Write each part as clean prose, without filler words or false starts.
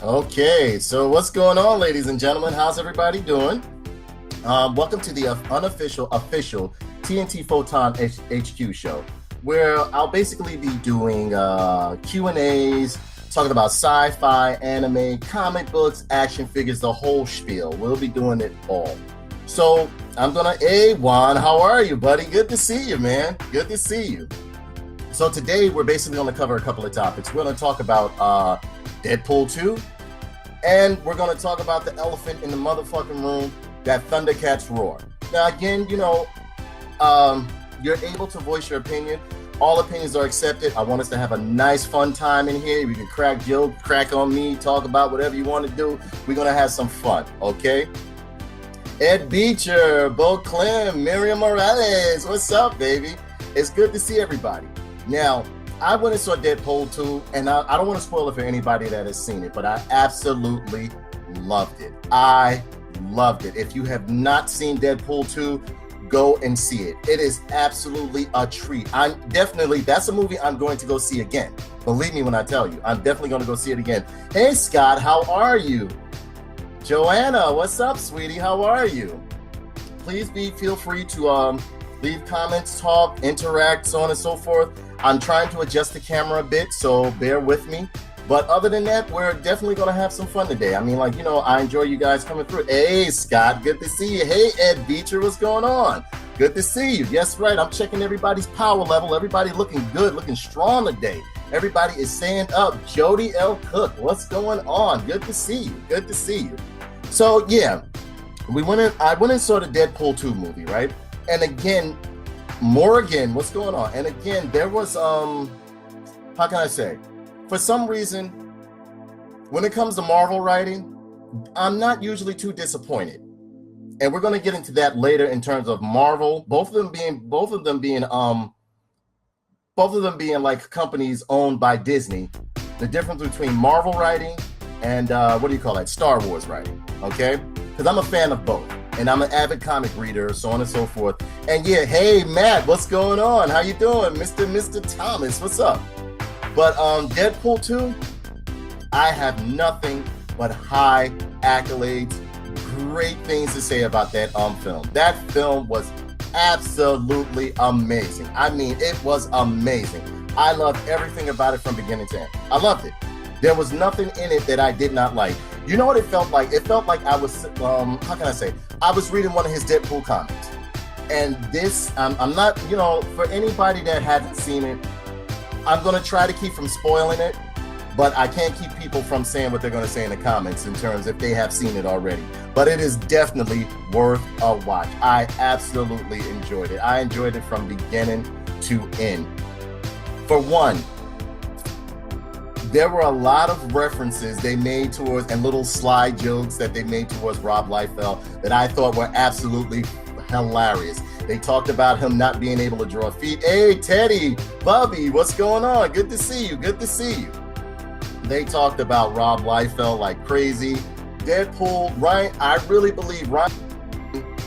Okay, so what's going on, ladies and gentlemen? How's everybody doing? Welcome to the official TNT Photon HQ show, where I'll basically be doing Q&As, talking about sci-fi, anime, comic books, action figures, the whole spiel. We'll be doing it all. So hey Juan, how are you, buddy? Good to see you, man. Good to see you. So today we're basically going to cover a couple of topics. We're going to talk about Deadpool 2, and we're going to talk about the elephant in the motherfucking room, that Thundercats roar. Now, again, you're able to voice your opinion. All opinions are accepted. I want us to have a nice, fun time in here. We can crack jokes, crack on me, talk about whatever you want to do. We're going to have some fun, okay? Ed Beecher, Bo Clem, Miriam Morales, what's up, baby? It's good to see everybody. Now, I went and saw Deadpool 2, and I don't want to spoil it for anybody that has seen it, but I absolutely loved it. I loved it. If you have not seen Deadpool 2, go and see it. It is absolutely a treat. That's a movie I'm going to go see again. Believe me when I tell you, I'm definitely going to go see it again. Hey, Scott, how are you? Joanna, what's up, sweetie? How are you? Please feel free to leave comments, talk, interact, so on and so forth. I'm trying to adjust the camera a bit, so bear with me. But other than that, we're definitely going to have some fun today. I mean, I enjoy you guys coming through. Hey, Scott, good to see you. Hey, Ed Beecher, what's going on? Good to see you. Yes, right. I'm checking everybody's power level. Everybody looking good, looking strong today. Everybody is staying up. Jody L. Cook, what's going on? Good to see you. Good to see you. So, yeah, I went and saw the Deadpool 2 movie, right? And again, what's going on? And again, there was, how can I say? For some reason, when it comes to Marvel writing, I'm not usually too disappointed. And we're going to get into that later in terms of Marvel, both of them being like companies owned by Disney. The difference between Marvel writing and Star Wars writing, okay? Because I'm a fan of both. And I'm an avid comic reader, so on and so forth. And yeah, hey, Matt, what's going on? How you doing? Mr. Thomas, what's up? But Deadpool 2, I have nothing but high accolades, great things to say about that film. That film was absolutely amazing. I mean, it was amazing. I loved everything about it from beginning to end. I loved it. There was nothing in it that I did not like. You know what it felt like? It felt like I was, how can I say? I was reading one of his Deadpool comics. And this, I'm not, for anybody that hasn't seen it, I'm going to try to keep from spoiling it, but I can't keep people from saying what they're going to say in the comments in terms if they have seen it already. But it is definitely worth a watch. I absolutely enjoyed it. I enjoyed it from beginning to end. For one, there were a lot of references they made towards and little slide jokes that they made towards Rob Liefeld that I thought were absolutely hilarious. They talked about him not being able to draw feet. Hey, Teddy, Bubby, what's going on? Good to see you. Good to see you. They talked about Rob Liefeld like crazy. Deadpool, Ryan, I really believe Ryan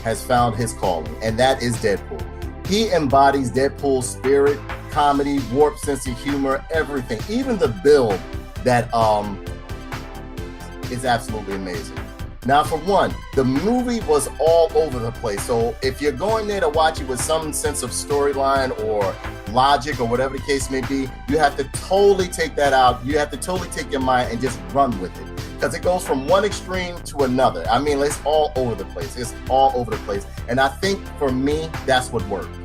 has found his calling, and that is Deadpool. He embodies Deadpool's spirit, comedy, warped sense of humor, everything. Even the build that is absolutely amazing. Now, for one, the movie was all over the place. So if you're going there to watch it with some sense of storyline or logic or whatever the case may be, you have to totally take that out. You have to totally take your mind and just run with it. Because it goes from one extreme to another. I mean, it's all over the place. It's all over the place. And I think for me, that's what worked.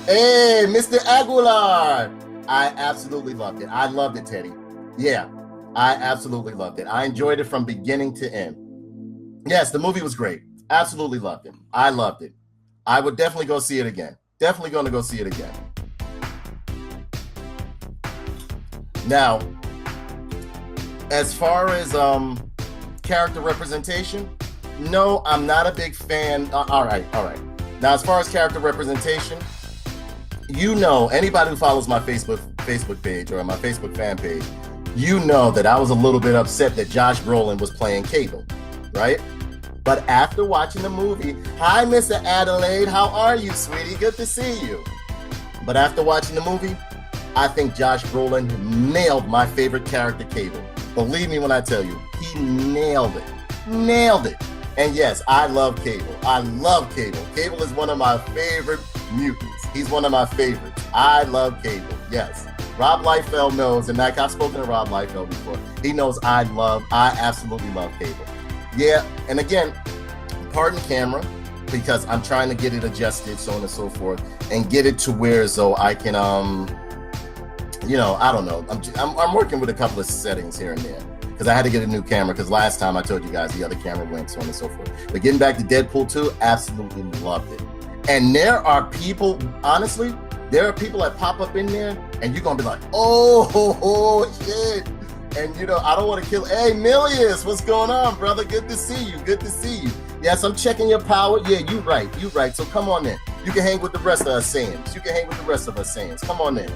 Hey, Mr. Aguilar. I absolutely loved it. I loved it, Teddy. Yeah. I absolutely loved it. I enjoyed it from beginning to end. Yes, the movie was great. Absolutely loved it. I loved it. I would definitely go see it again. Definitely going to go see it again. Now, as far as character representation, no, I'm not a big fan. All right. Now, as far as character representation, anybody who follows my Facebook page or my Facebook fan page, that I was a little bit upset that Josh Brolin was playing Cable, right? But after watching the movie, hi, Mr. Adelaide, how are you, sweetie? Good to see you. But after watching the movie, I think Josh Brolin nailed my favorite character, Cable. Believe me when I tell you, he nailed it. Nailed it. And yes, I love Cable. I love Cable. Cable is one of my favorite mutants. He's one of my favorites. I love Cable. Yes. Rob Liefeld knows, and like I've spoken to Rob Liefeld before, he knows I absolutely love Cable. Yeah, and again, pardon camera, because I'm trying to get it adjusted, so on and so forth, and get it to where so I can, you know, I don't know. I'm working with a couple of settings here and there, because I had to get a new camera, because last time I told you guys the other camera went, so on and so forth. But getting back to Deadpool 2, absolutely loved it. And there are people, honestly, there are people that pop up in there, and you're going to be like, oh, shit. And, you know, I don't want to kill. Hey, Milius, what's going on, brother? Good to see you. Good to see you. Yes, I'm checking your power. Yeah, you right. You right. So come on in. You can hang with the rest of us Saiyans. You can hang with the rest of us Saiyans. Come on in.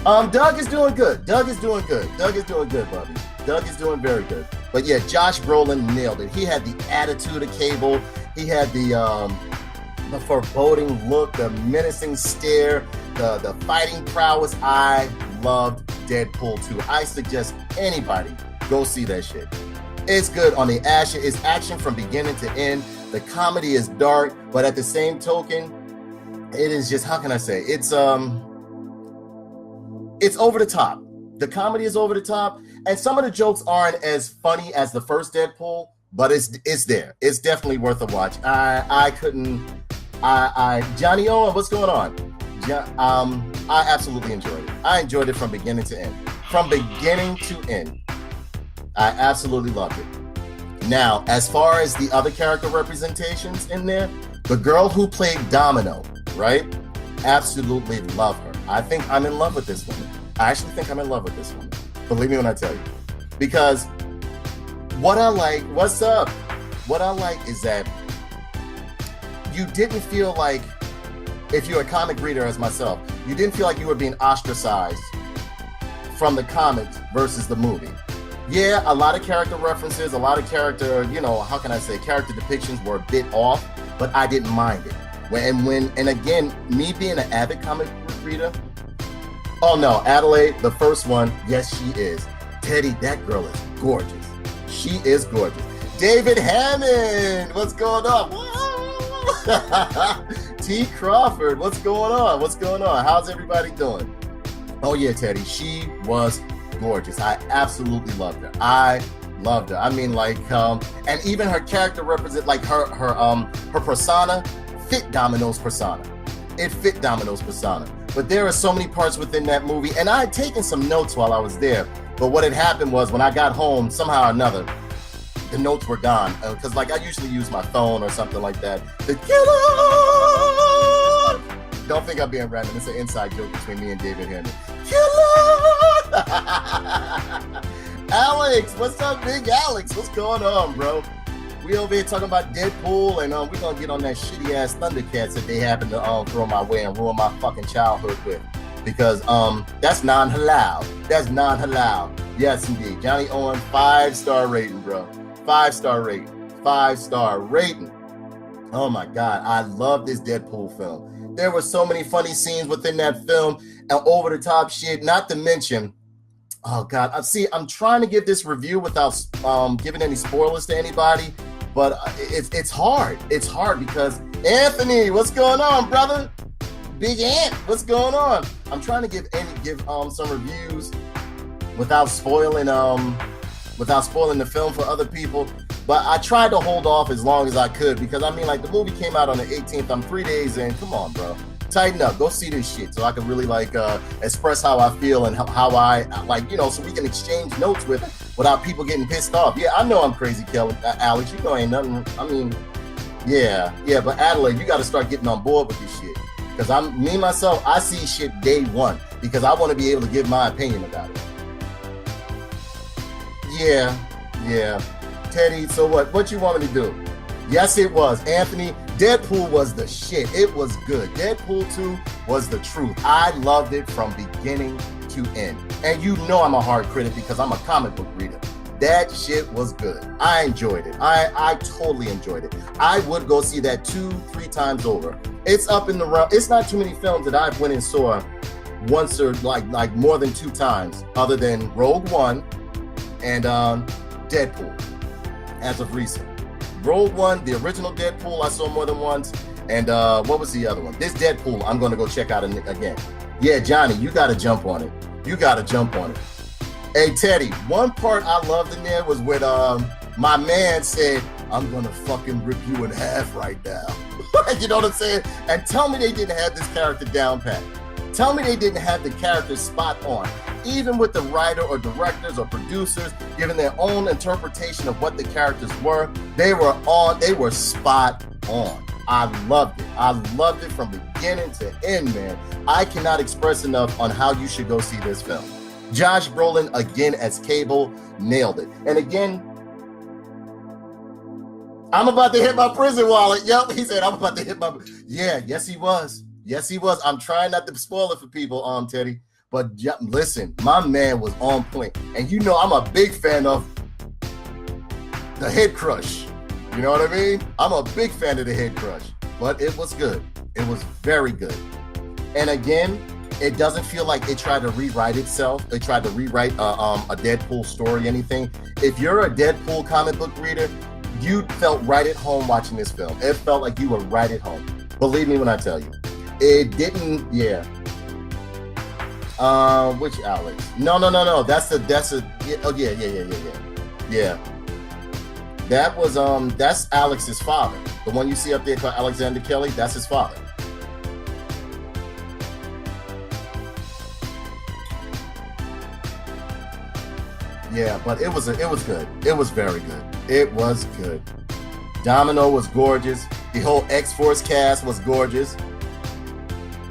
Doug is doing good. Doug is doing good. Doug is doing good, buddy. Doug is doing very good. But yeah, Josh Brolin nailed it. He had the attitude of Cable. He had the foreboding look, the menacing stare, the fighting prowess. I loved Deadpool 2. I suggest anybody go see that shit. It's good on the action. It's action from beginning to end. The comedy is dark, but at the same token, it is just, how can I say? It's over the top. The comedy is over the top, and some of the jokes aren't as funny as the first Deadpool, but it's there. It's definitely worth a watch. Johnny Owen, what's going on? I absolutely enjoyed it. I enjoyed it from beginning to end. From beginning to end. I absolutely loved it. Now, as far as the other character representations in there, the girl who played Domino, right? Absolutely love her. I think I'm in love with this woman. I actually think I'm in love with this woman. Believe me when I tell you. Because what I like, what's up? What I like is that you didn't feel like, if you're a comic reader as myself, you didn't feel like you were being ostracized from the comics versus the movie. Yeah, a lot of character references, a lot of character, you know, how can I say, character depictions were a bit off, but I didn't mind it. And again, me being an avid comic reader, oh no, Adelaide, the first one, yes, she is. Teddy, that girl is gorgeous. She is gorgeous. David Hammond, what's going on? T. Crawford, what's going on? What's going on? How's everybody doing? Oh yeah, Teddy, she was gorgeous. I absolutely loved her. I loved her. I mean, like, and even her character represent, like her persona fit Domino's persona. It fit Domino's persona. But there are so many parts within that movie, and I had taken some notes while I was there. But what had happened was when I got home, somehow or another, the notes were gone. Because like I usually use my phone or something like that. The killer! Don't think I'm being random. It's an inside joke between me and David Hammond. Killer! Alex, what's up, big Alex? What's going on, bro? We over here talking about Deadpool, and we're gonna get on that shitty ass Thundercats that they happen to throw my way and ruin my fucking childhood with. Because that's non-halal. That's non-halal. Yes, indeed. Johnny Owen, 5-star rating, bro. 5-star rating. 5-star rating. Oh my God, I love this Deadpool film. There were so many funny scenes within that film and over the top shit. Not to mention, oh God, I'm trying to give this review without giving any spoilers to anybody, but it's hard. It's hard because Anthony, what's going on, brother? Big Ant, what's going on? I'm trying to give some reviews without spoiling the film for other people. But I tried to hold off as long as I could because I mean, like, the movie came out on the 18th. I'm 3 days in. Come on, bro. Tighten up. Go see this shit so I can really like express how I feel and how I like, you know, so we can exchange notes with it without people getting pissed off. Yeah, I know I'm crazy, Kelly. Alex, you know ain't nothing. I mean, yeah. But Adelaide, you got to start getting on board with this shit because myself, I see shit day one because I want to be able to give my opinion about it. Yeah. Teddy, so what you want me to do? Yes, it was. Anthony, Deadpool was the shit. It was good. Deadpool 2 was the truth. I loved it from beginning to end. And you know I'm a hard critic because I'm a comic book reader. That shit was good. I enjoyed it. I totally enjoyed it. I would go see that 2-3 times over. It's up in the realm. It's not too many films that I've went and saw once or like more than 2 times, other than Rogue One and Deadpool. As of recent, Rogue One, the original Deadpool, I saw more than once, and what was the other one? This Deadpool, I'm going to go check out again. Yeah, Johnny, you got to jump on it. You got to jump on it. Hey, Teddy, one part I loved in there was when my man said, I'm going to fucking rip you in half right now. You know what I'm saying? And tell me they didn't have this character down pat. Tell me they didn't have the character spot on. Even with the writer or directors or producers giving their own interpretation of what the characters were, they were spot on. I loved it. I loved it from beginning to end, man. I cannot express enough on how you should go see this film. Josh Brolin, again, as Cable, nailed it. And again, I'm about to hit my prison wallet. Yep, he said, I'm about to hit my... Yeah, yes, he was. Yes, he was. I'm trying not to spoil it for people, Teddy. But listen, my man was on point. And you know I'm a big fan of the head crush. You know what I mean? I'm a big fan of the head crush. But it was good. It was very good. And again, it doesn't feel like it tried to rewrite itself. It tried to rewrite a Deadpool story, anything. If you're a Deadpool comic book reader, you felt right at home watching this film. It felt like you were right at home. Believe me when I tell you. It didn't, yeah. Which Alex? No. That's yeah, oh yeah. Yeah. That was, that's Alex's father. The one you see up there called Alexander Kelly, that's his father. Yeah, but it was good. It was very good. It was good. Domino was gorgeous. The whole X-Force cast was gorgeous.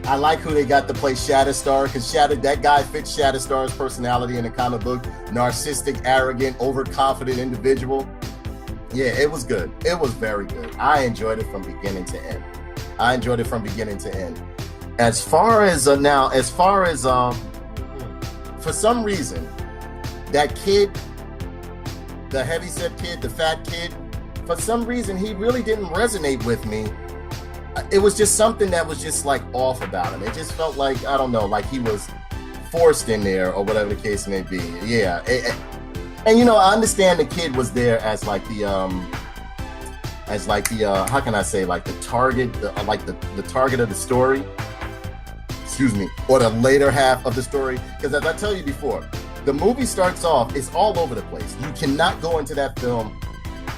I like who they got to play Shatterstar, because that guy fits Shatterstar's personality in the comic book. Narcissistic, arrogant, overconfident individual. Yeah, it was good. It was very good. I enjoyed it from beginning to end. As far as for some reason, that kid, the heavyset kid, the fat kid, for some reason, he really didn't resonate with me. It was just something that was just like off about him. It just felt like, I don't know, like he was forced in there or whatever the case may be. Yeah. And you know, I understand the kid was there as like the how can I say, like the target, the target of the story, excuse me, or the later half of the story. Because as I tell you before, the movie starts off, it's all over the place. You cannot go into that film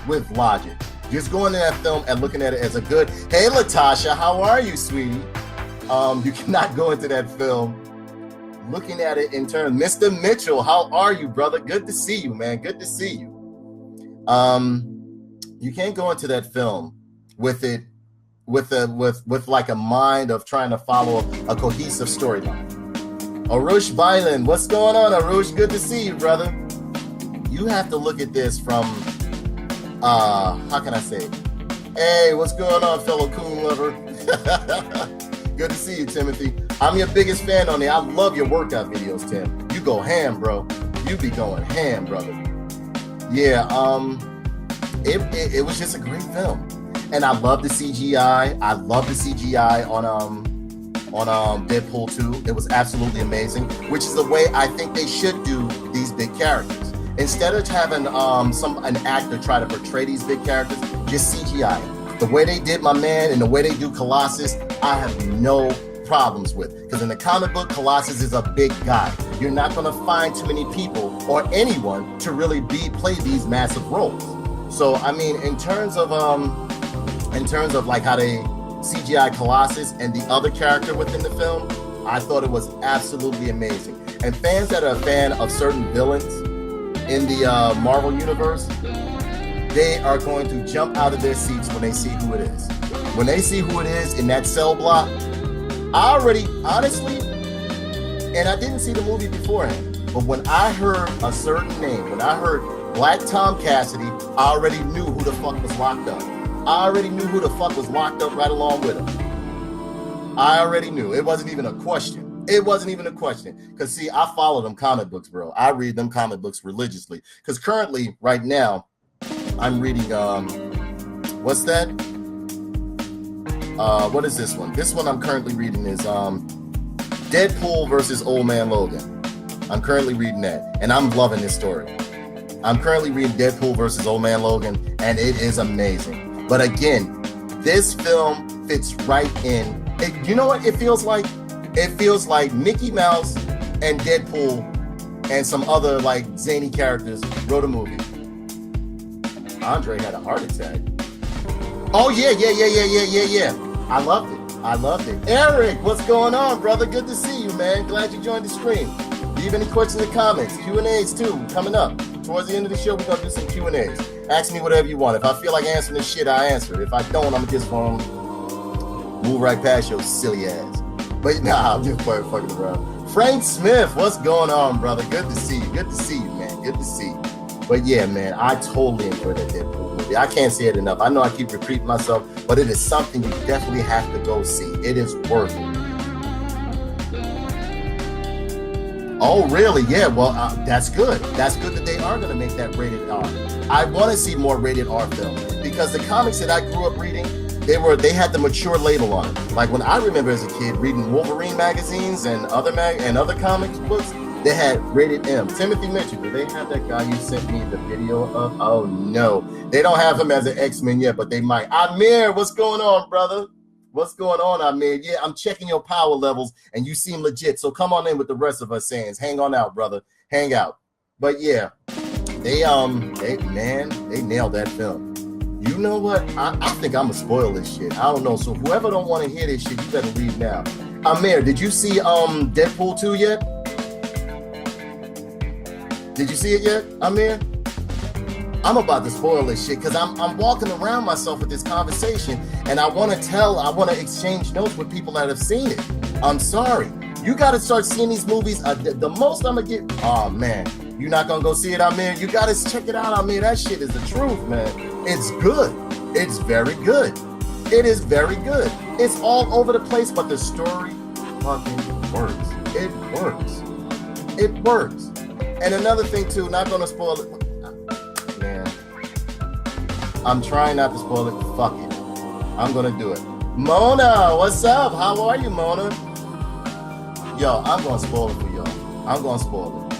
with logic. Just going into that film and looking at it as a good, hey, Latasha, how are you, sweetie? You cannot go into that film looking at it in terms, Mr. Mitchell, how are you, brother? Good to see you, man. Good to see you. You can't go into that film with like a mind of trying to follow a cohesive storyline. Arush Bailan, what's going on, Arush? Good to see you, brother. You have to look at this from, how can I say? Hey, what's going on, fellow coon lover? Good to see you, Timothy. I'm your biggest fan on there. I love your workout videos, Tim. You go ham, bro. You be going ham, brother. Yeah, it was just a great film. And I love the CGI. I love the CGI on Deadpool 2. It was absolutely amazing, which is the way I think they should do these big characters. Instead of having an actor try to portray these big characters, just CGI. The way they did my man and the way they do Colossus, I have no problems with. Because in the comic book, Colossus is a big guy. You're not going to find too many people or anyone to really play these massive roles. So I mean, in terms of like how they CGI Colossus and the other character within the film, I thought it was absolutely amazing. And fans that are a fan of certain villains in the Marvel universe, they are going to jump out of their seats when they see who it is. When they see who it is in that cell block, I already, honestly, and I didn't see the movie beforehand, but when I heard a certain name, when I heard Black Tom Cassidy, I already knew who the fuck was locked up. I already knew who the fuck was locked up right along with him. I already knew. It wasn't even a question. It wasn't even a question. Because, see, I follow them comic books, bro. I read them comic books religiously. Because currently, right now, I'm reading, what's that? What is this one? This one I'm currently reading is Deadpool versus Old Man Logan. I'm currently reading that, and I'm loving this story. I'm currently reading Deadpool versus Old Man Logan, and it is amazing. But again, this film fits right in. You know what it feels like? It feels like Mickey Mouse and Deadpool and some other like zany characters wrote a movie. Andre had a heart attack. Oh yeah. I loved it. Eric, what's going on, brother? Good to see you, man. Glad you joined the stream. Leave any questions in the comments. Q&As too, coming up. Towards the end of the show, we're gonna do some Q&As. Ask me whatever you want. If I feel like answering this shit, I answer it. If I don't, I'm just gonna move right past your silly ass. But nah, I'm just fucking around. Frank Smith, what's going on, brother? Good to see you. Good to see you, man. Good to see you. But yeah, man, I totally enjoyed that Deadpool movie. I can't say it enough. I know I keep repeating myself, but it is something you definitely have to go see. It is worth it. Oh, really? Yeah, well, that's good. That's good that they are going to make that rated R. I want to see more rated R films because the comics that I grew up reading, they had the mature label on it. Like when I remember as a kid reading Wolverine magazines and other comics books, they had rated M. Timothy Mitchell, do they have that guy you sent me the video of? Oh, no. They don't have him as an X-Men yet, but they might. Amir, what's going on, brother? What's going on, Amir? Yeah, I'm checking your power levels, and you seem legit. So come on in with the rest of us sayings. Hang on out, brother. Hang out. But yeah, they nailed that film. You know what? I think I'm gonna spoil this shit. I don't know. So whoever don't want to hear this shit, you better leave now. Amir, did you see Deadpool 2 yet? Did you see it yet, Amir? I'm about to spoil this shit because I'm walking around myself with this conversation and I want to exchange notes with people that have seen it. I'm sorry. You got to start seeing these movies. The most I'm going to get, oh man, you're not going to go see it, Amir? You got to check it out, Amir. That shit is the truth, man. It's good. It's very good. It is very good. It's all over the place, but the story fucking works. It works. It works. And another thing too, not going to spoil it. Man, I'm trying not to spoil it. Fuck it. I'm gonna do it. Mona, what's up? How are you, Mona? Yo, I'm gonna spoil it for y'all. I'm gonna spoil it.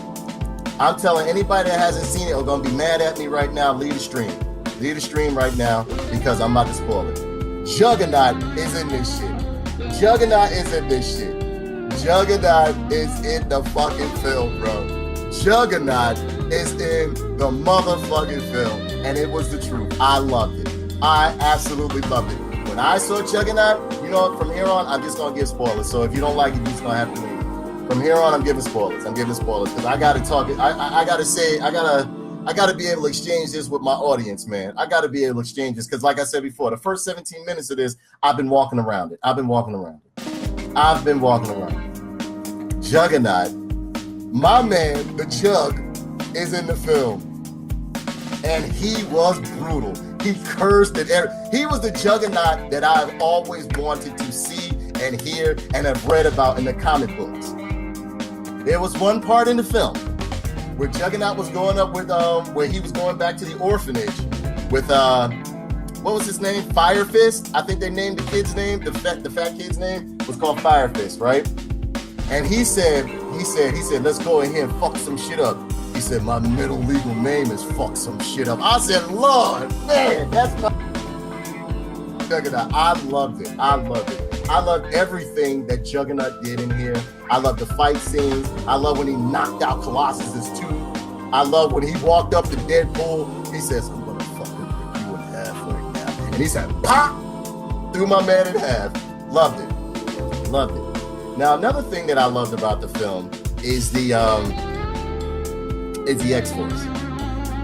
I'm telling anybody that hasn't seen it or gonna be mad at me right now, leave the stream. Leave the stream right now because I'm about to spoil it. Juggernaut is in this shit. Juggernaut is in this shit. Juggernaut is in the fucking film, bro. Juggernaut is in the motherfucking film, and it was the truth. I loved it. I absolutely loved it. When I saw Juggernaut, you know, from here on, I'm just gonna give spoilers. So if you don't like it, you're just gonna have to leave. From here on, I'm giving spoilers. I'm giving spoilers because I gotta talk. I gotta be able to exchange this with my audience, man. I gotta be able to exchange this because, like I said before, the first 17 minutes of this, I've been walking around it. I've been walking around it. Juggernaut. My man, the Jug, is in the film, and he was brutal. He cursed and he was the Juggernaut that I've always wanted to see and hear and have read about in the comic books. There was one part in the film where Juggernaut was going up with where he was going back to the orphanage with what was his name? Fire Fist. I think they named the kid's name. The fat kid's name was called Fire Fist, right? And he said, let's go in here and fuck some shit up. He said, my middle legal name is fuck some shit up. I said, Lord, man, that's my Juggernaut. I loved it. I loved everything that Juggernaut did in here. I love the fight scenes. I love when he knocked out Colossus's tooth. I love when he walked up to Deadpool. He says, I'm gonna fucking rip you in half right now. And he said, pop! Threw my man in half. Loved it. Loved it. Now, another thing that I loved about the film is the X-Force.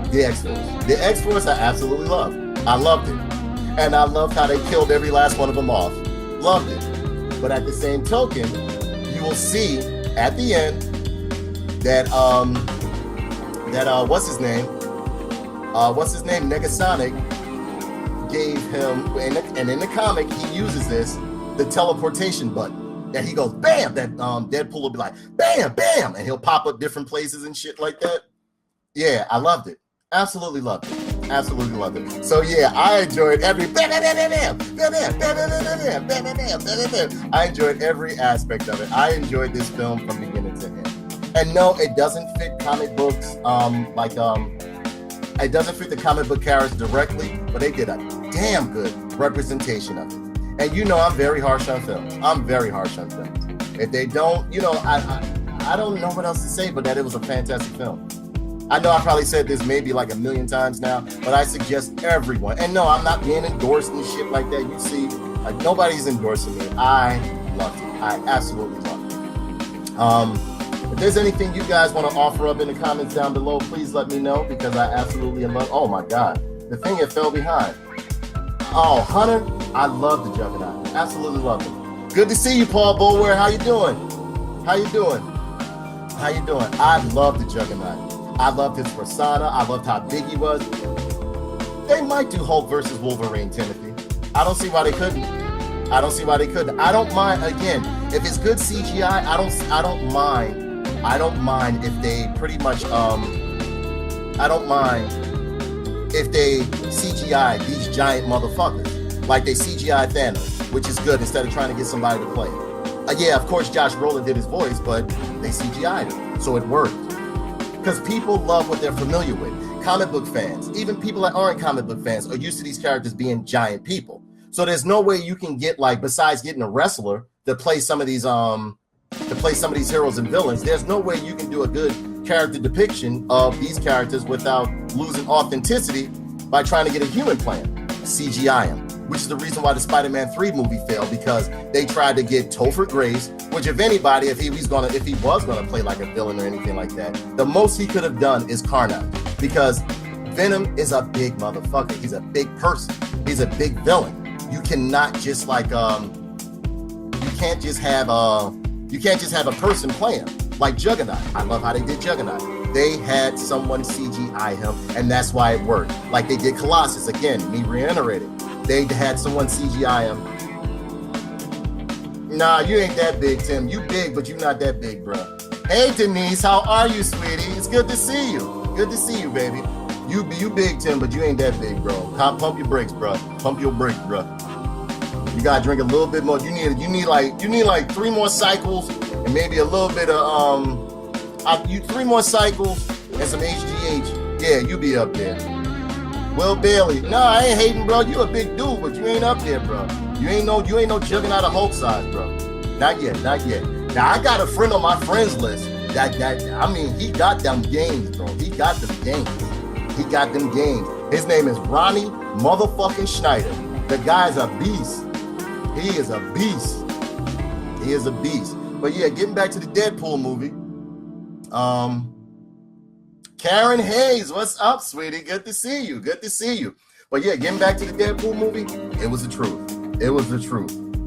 The X-Force. The X-Force I absolutely loved. I loved it. And I loved how they killed every last one of them off. Loved it. But at the same token, you will see at the end that what's his name? Negasonic gave him, and in the comic, he uses this, the teleportation button. That he goes, bam, that Deadpool will be like, bam, bam, and he'll pop up different places and shit like that. Yeah, I loved it. Absolutely loved it. Absolutely loved it. So yeah, I enjoyed every. I enjoyed every aspect of it. I enjoyed this film from beginning to end. And no, it doesn't fit comic books. It doesn't fit the comic book characters directly, but they did a damn good representation of it. And you know, I'm very harsh on films. If they don't, you know, I don't know what else to say, but that it was a fantastic film. I know I probably said this maybe like a million times now, but I suggest everyone. And no, I'm not being endorsed and shit like that. You see, nobody's endorsing me. I loved it. I absolutely loved it. If there's anything you guys want to offer up in the comments down below, please let me know, because I absolutely love. Oh my God, the thing that fell behind. Oh, Hunter, I love the Juggernaut. Absolutely love it. Good to see you, Paul Bulwer. How you doing? I love the Juggernaut. I loved his persona. I loved how big he was. They might do Hulk versus Wolverine, Timothy. I don't see why they couldn't. I don't mind. Again, if it's good CGI, I don't mind. I don't mind if they pretty much I don't mind if they CGI these giant motherfuckers, like they CGI Thanos, which is good, instead of trying to get somebody to play it. Yeah, of course Josh Brolin did his voice, but they CGI'd it, so it worked. Because people love what they're familiar with. Comic book fans, even people that aren't comic book fans, are used to these characters being giant people. So there's no way you can get, like, besides getting a wrestler to play some of these heroes and villains, there's no way you can do a good character depiction of these characters without losing authenticity by trying to get a human playing. CGI him, which is the reason why the Spider-Man 3 movie failed, because they tried to get Topher Grace, which if anybody, if he was gonna play like a villain or anything like that, the most he could have done is Carnage, because Venom is a big motherfucker. He's a big person. He's a big villain. You cannot just like you can't just have a person playing like Juggernaut. I love how they did Juggernaut. They had someone CGI him, and that's why it worked. Like they did Colossus. Again, me reiterating. They had someone CGI him. Nah, you ain't that big, Tim. You big, but you not that big, bro. Hey, Denise, how are you, sweetie? It's good to see you. Good to see you, baby. You big, Tim, but you ain't that big, bro. Pump your brakes, bro. Pump your brakes, bro. You gotta drink a little bit more. You need like 3 more cycles and maybe a little bit of 3 more cycles and some HGH. Yeah, you be up there. Will Bailey. No, I ain't hating, bro. You a big dude, but you ain't up there, bro. You ain't no Juggernaut of Hulk size, bro. Not yet. Now I got a friend on my friends list that I mean, he got them games, bro. He got them games. His name is Ronnie motherfucking Schneider. The guy's a beast. He is a beast. But yeah, getting back to the Deadpool movie. Karen Hayes, what's up, sweetie? Good to see you. But yeah, getting back to the Deadpool movie, it was the truth.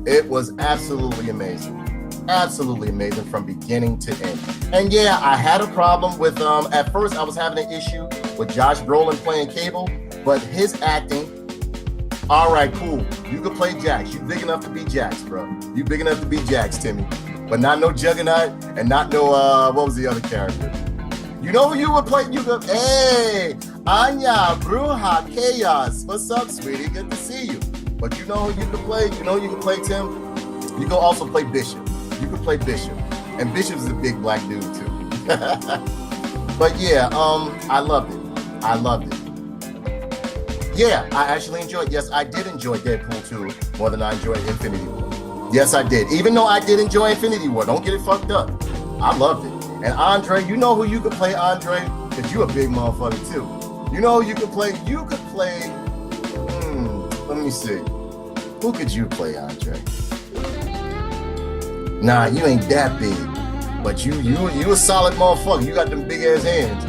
It was absolutely amazing. Absolutely amazing from beginning to end. And yeah, I had a problem with, at first I was having an issue with Josh Brolin playing Cable, but his acting, all right, cool. You could play Jax. You big enough to be Jax, bro. You big enough to be Jax, Timmy. But not no Juggernaut and not no, what was the other character? You know who you would play? Hey, Anya, Bruja, Chaos. What's up, sweetie? Good to see you. But you know who you could play? You know who you could play, Tim? You can also play Bishop. You could play Bishop. And Bishop's a big black dude, too. But yeah, I loved it. Yeah, I actually enjoyed. Yes, I did enjoy Deadpool 2 more than I enjoyed Infinity War. Yes, I did. Even though I did enjoy Infinity War, don't get it fucked up. I loved it. And Andre, you know who you could play, Andre? Because you a big motherfucker too. You know who you could play? You could play. Let me see. Who could you play, Andre? Nah, you ain't that big, but you a solid motherfucker. You got them big ass hands.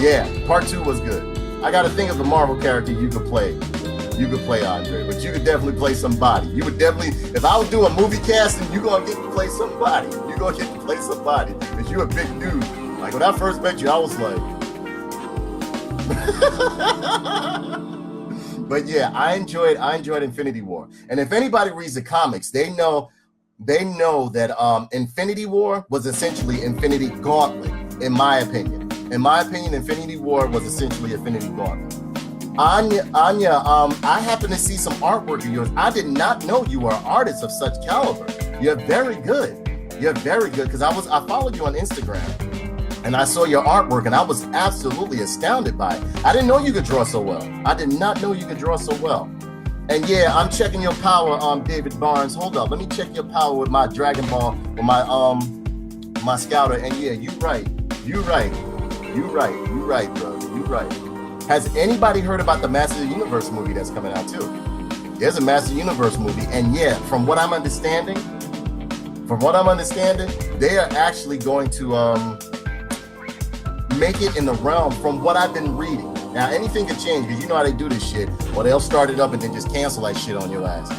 Yeah, part 2 was good. I got to think of the Marvel character you could play. You could play Andre, but you could definitely play somebody. You would definitely, if I would do a movie casting, you're gonna get to play somebody. Because you're a big dude. Like when I first met you, I was like. But yeah, I enjoyed Infinity War. And if anybody reads the comics, they know that Infinity War was essentially Infinity Gauntlet, in my opinion. In my opinion, Infinity War was essentially Infinity War. Anya, I happen to see some artwork of yours. I did not know you were an artist of such caliber. You're very good. You're very good, because I followed you on Instagram and I saw your artwork and I was absolutely astounded by it. I didn't know you could draw so well. I did not know you could draw so well. And yeah, I'm checking your power, David Barnes. Hold up, let me check your power with my Dragon Ball, with my Scouter. And yeah, you right, bro. You right. Has anybody heard about the Master of the Universe movie that's coming out too? There's a Master Universe movie, and yeah, from what I'm understanding, they are actually going to make it in the realm, from what I've been reading. Now, anything could change, because you know how they do this shit, or they'll start it up and then just cancel that shit on your ass.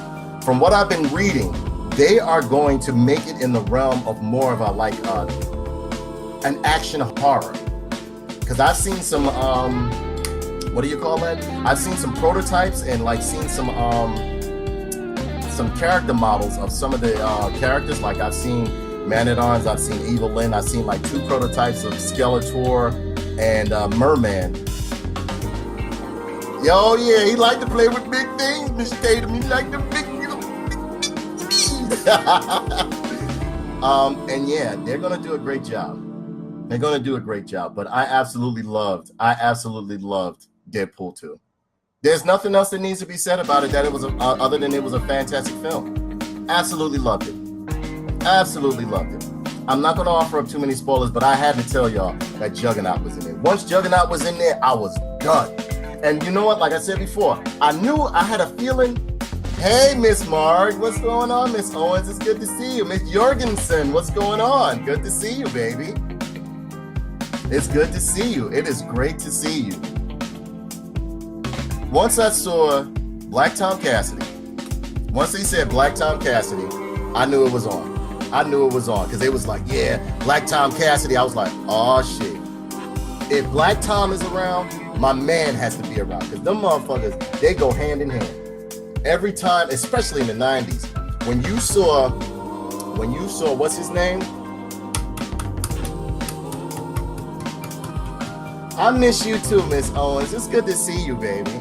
From what I've been reading, they are going to make it in the realm of more of a, like, an action horror. Because I've seen some, what do you call that? I've seen some prototypes and like seen some character models of some of the characters. Like I've seen Man-at-Arms, I've seen Evil Lyn, I've seen like 2 prototypes of Skeletor and Merman. Yo, yeah, he liked to play with big things, Mr. Tatum. He liked the big, and yeah, they're gonna do a great job. But I absolutely loved Deadpool 2. There's nothing else that needs to be said about it that it was other than it was a fantastic film. Absolutely loved it. I'm not going to offer up too many spoilers, but I had to tell y'all that Juggernaut was in there. Once Juggernaut was in there, I was done. And you know what? Like I said before, I had a feeling. Hey, Miss Marg, what's going on, Miss Owens? It's good to see you. Miss Jorgensen, what's going on? Good to see you, baby. It's good to see you. It is great to see you. Once I saw Black Tom Cassidy, once they said Black Tom Cassidy, I knew it was on. Because they was like, yeah, Black Tom Cassidy. I was like, oh shit. If Black Tom is around, my man has to be around. Because them motherfuckers, they go hand in hand. Every time, especially in the 90s, when you saw, what's his name? I miss you too, Miss Owens. It's good to see you, baby.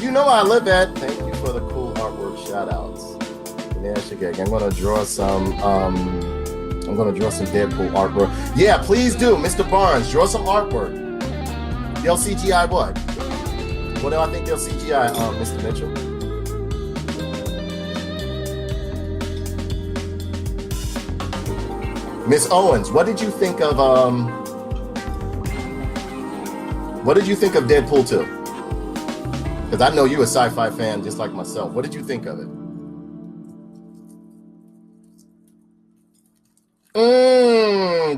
You know I live at. Thank you for the cool artwork shout outs. I'm gonna draw some Deadpool artwork. Yeah, please do, Mr. Barnes. Draw some artwork. They'll CGI what? What do I think they'll CGI, Mr. Mitchell? Miss Owens, what did you think of Deadpool 2? Because I know you're a sci-fi fan just like myself. What did you think of it?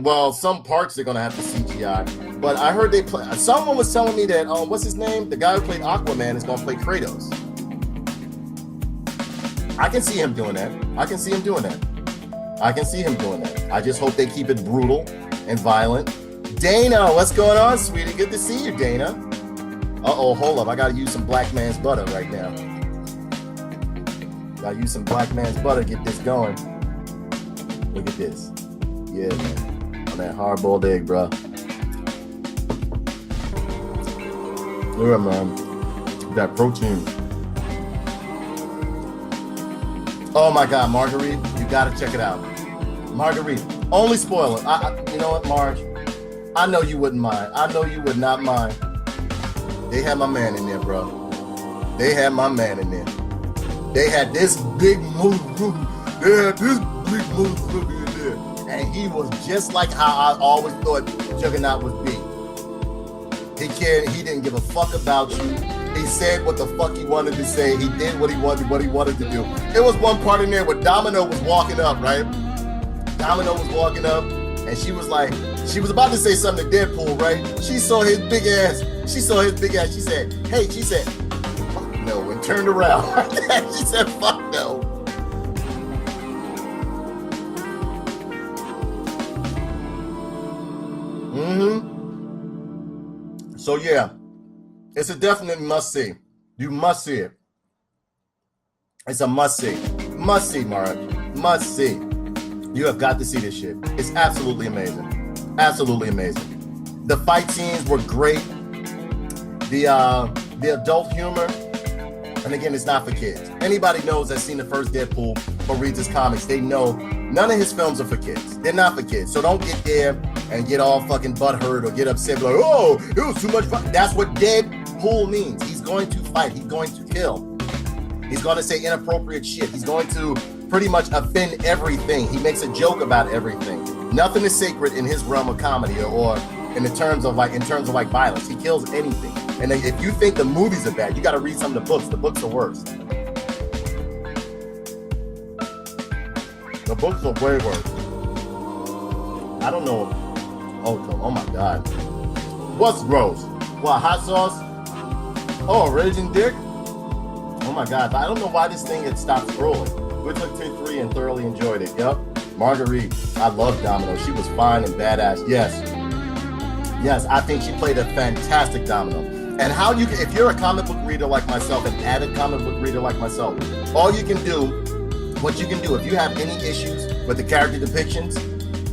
Well, some parts they're gonna have to CGI, but I heard they play. Someone was telling me that what's his name? The guy who played Aquaman is gonna play Kratos. I can see him doing that. I just hope they keep it brutal and violent. Dana, what's going on, sweetie? Good to see you, Dana. Uh-oh, hold up. I gotta use some black man's butter right now. Gotta use some black man's butter to get this going. Look at this. Yeah, man. On that hard-boiled egg, bro. Yeah, man. That protein. Oh my God, Marguerite, you gotta check it out. Marguerite, only spoiler. You know what, Marge? I know you wouldn't mind. I know you would not mind. They had my man in there, bro. They had my man in there. They had this big movie. They had this big movie in there. And he was just like how I always thought Juggernaut would be. He didn't give a fuck about you. He said what the fuck he wanted to say. He did what he wanted to do. There was one part in there where Domino was walking up, right? Domino was walking up, and she was about to say something to Deadpool, right? She saw his big ass. She said, fuck no, and turned around. She said, fuck no. So yeah, it's a definite must see. You must see it. It's a must see. Must see, Mark. Must see. You have got to see this shit. It's absolutely amazing. Absolutely amazing. The fight scenes were great. The adult humor, and again, it's not for kids. Anybody knows that's seen the first Deadpool or reads his comics, they know none of his films are for kids. They're not for kids. So don't get there and get all fucking butthurt or get upset like, oh, it was too much fun. That's what Deadpool means. He's going to fight. He's going to kill. He's going to say inappropriate shit. He's going to pretty much offend everything. He makes a joke about everything. Nothing is sacred in his realm of comedy or in terms of violence. He kills anything. And if you think the movies are bad, you got to read some of the books. The books are worse. The books are way worse. I don't know. Oh my God. What's gross? What, hot sauce? Oh, raging dick? Oh my God. I don't know why this thing had stopped scrolling. We took Tier 3 and thoroughly enjoyed it. Yep. Marguerite. I love Domino. She was fine and badass. Yes, I think she played a fantastic Domino. And if you're a comic book reader like myself, an avid comic book reader like myself, what you can do, if you have any issues with the character depictions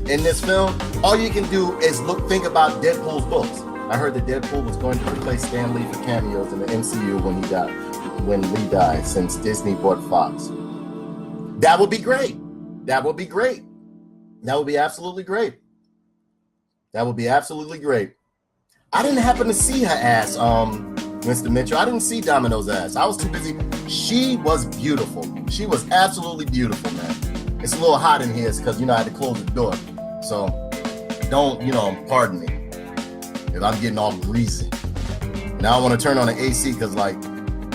in this film, all you can do is think about Deadpool's books. I heard that Deadpool was going to replace Stan Lee for cameos in the MCU when Lee died, since Disney bought Fox. That would be great. That would be absolutely great. That would be absolutely great. I didn't happen to see her ass, Mr. Mitchell. I didn't see Domino's ass. I was too busy. She was beautiful. She was absolutely beautiful, man. It's a little hot in here because, I had to close the door. So don't, pardon me if I'm getting all greasy. Now I want to turn on the AC because,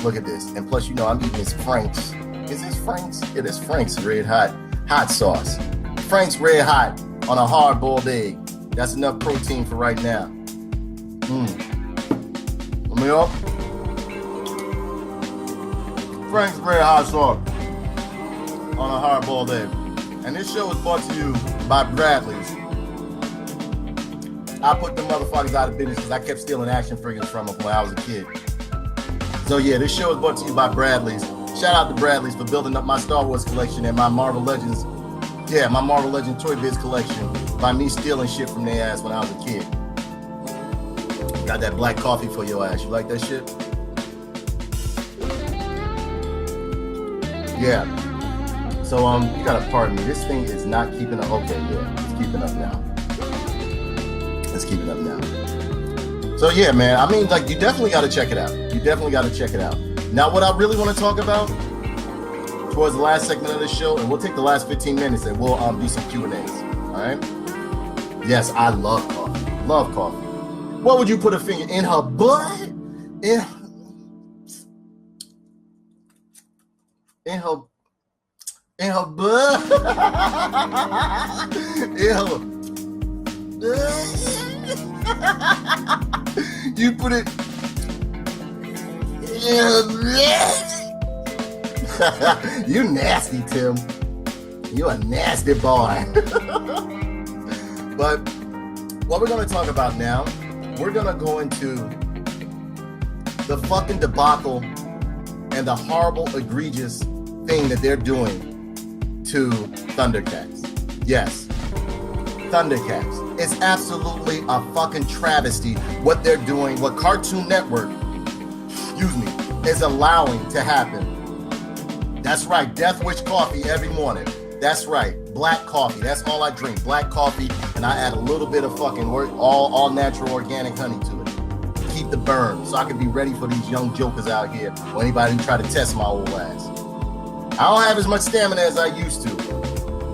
look at this. And plus, I'm eating this Frank's. Is this Frank's? It is Frank's Red Hot sauce. Frank's Red Hot on a hard-boiled egg. That's enough protein for right now. Let me up. Frank's Red Hot sauce on a hard-boiled egg. And this show is brought to you by Bradley's. I put the motherfuckers out of business because I kept stealing action figures from them when I was a kid. So yeah, this show is brought to you by Bradley's. Shout out to Bradley's for building up my Star Wars collection and my Marvel Legends Toy Biz collection by me stealing shit from their ass when I was a kid. Got that black coffee for your ass. You like that shit? Yeah. So you gotta pardon me. This thing is not keeping up. Okay, yeah, it's keeping up now. It's keeping up now. So yeah, man. I mean, you definitely gotta check it out. Now, what I really want to talk about towards the last segment of this show, and we'll take the last 15 minutes and we'll do some Q&As. All right? Yes, I love coffee. Love coffee. What would you put a finger in her butt? In her butt? You put it You nasty, Tim. You a nasty boy. But what we're going to talk about now, we're going to go into the fucking debacle and the horrible, egregious thing that they're doing to Thundercats. Yes, Thundercats. It's absolutely a fucking travesty what they're doing, what Cartoon Network, is allowing to happen. That's right, Death Wish coffee every morning. That's right, black coffee. That's all I drink, black coffee, and I add a little bit of fucking all natural organic honey to it. Keep the burn, so I can be ready for these young jokers out here or anybody who try to test my old ass. I don't have as much stamina as I used to,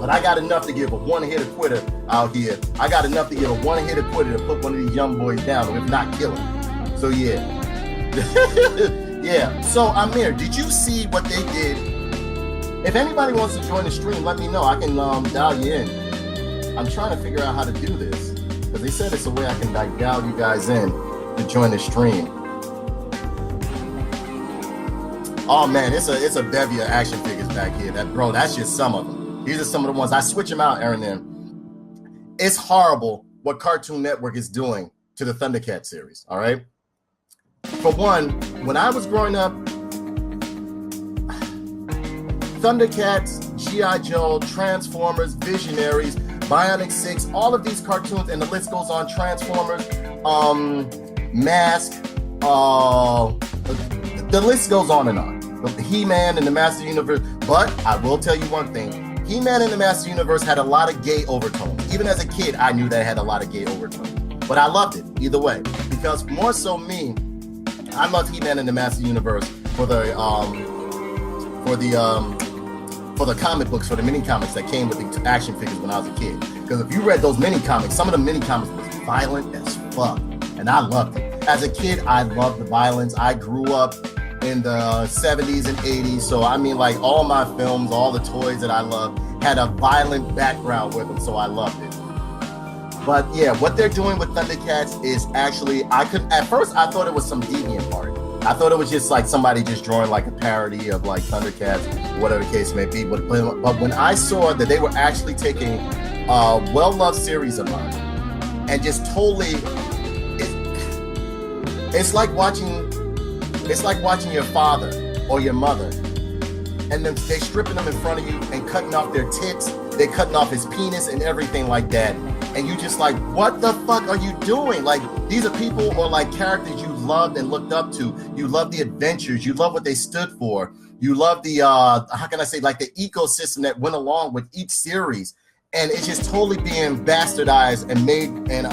but I got enough to give a one-hitter quitter out here. I got enough to give a one-hitter quitter to put one of these young boys down, or if not, kill him. So yeah. Yeah, so Amir, did you see what they did? If anybody wants to join the stream, let me know. I can dial you in. I'm trying to figure out how to do this, because they said it's a way I can dial you guys in to join the stream. Oh man, it's a bevy of action figures back here. That's just some of them. These are some of the ones. I switch them out, Aaron. Then it's horrible what Cartoon Network is doing to the Thundercats series. All right. For one, when I was growing up, Thundercats, G.I. Joe, Transformers, Visionaries, Bionic 6, all of these cartoons, and the list goes on, Transformers, Mask, the list goes on and on. The He-Man and the Master Universe, but I will tell you one thing. He-Man and the Master Universe had a lot of gay overtones. Even as a kid, I knew that it had a lot of gay overtones. But I loved it either way, because more so me, I loved He-Man and the Master Universe for the comic books, for the mini comics that came with the action figures when I was a kid. Because if you read those mini comics, some of the mini comics was violent as fuck, and I loved it. As a kid, I loved the violence. I grew up in the 70s and 80s, so I mean, like, all my films, all the toys that I loved had a violent background with them, so I loved it. But yeah, what they're doing with Thundercats is actually, at first I thought it was some deviant art. I thought it was just like somebody just drawing like a parody of like Thundercats, whatever the case may be. But when I saw that they were actually taking a well-loved series of mine and just totally, it's like watching your father or your mother, and then they stripping them in front of you and cutting off their tits, they're cutting off his penis and everything like that. And you just like, what the fuck are you doing? Like, these are people or like characters you loved and looked up to. You love the adventures. You love what they stood for. You love the, how can I say, like the ecosystem that went along with each series. And it's just totally being bastardized and made and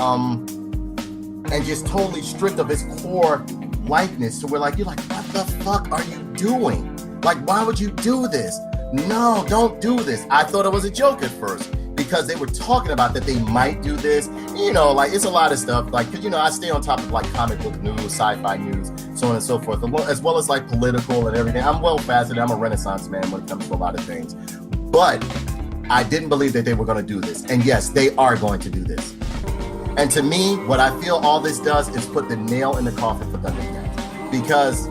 just totally stripped of its core likeness. So you're like, what the fuck are you doing? Like, why would you do this? No, don't do this. I thought it was a joke at first, because they were talking about that they might do this. You know, like, it's a lot of stuff. Like, you know, I stay on top of like comic book news, sci-fi news, so on and so forth, as well as like political and everything. I'm well faceted. I'm a Renaissance man when it comes to a lot of things. But I didn't believe that they were going to do this. And yes, they are going to do this. And to me, what I feel all this does is put the nail in the coffin for Thundercats, because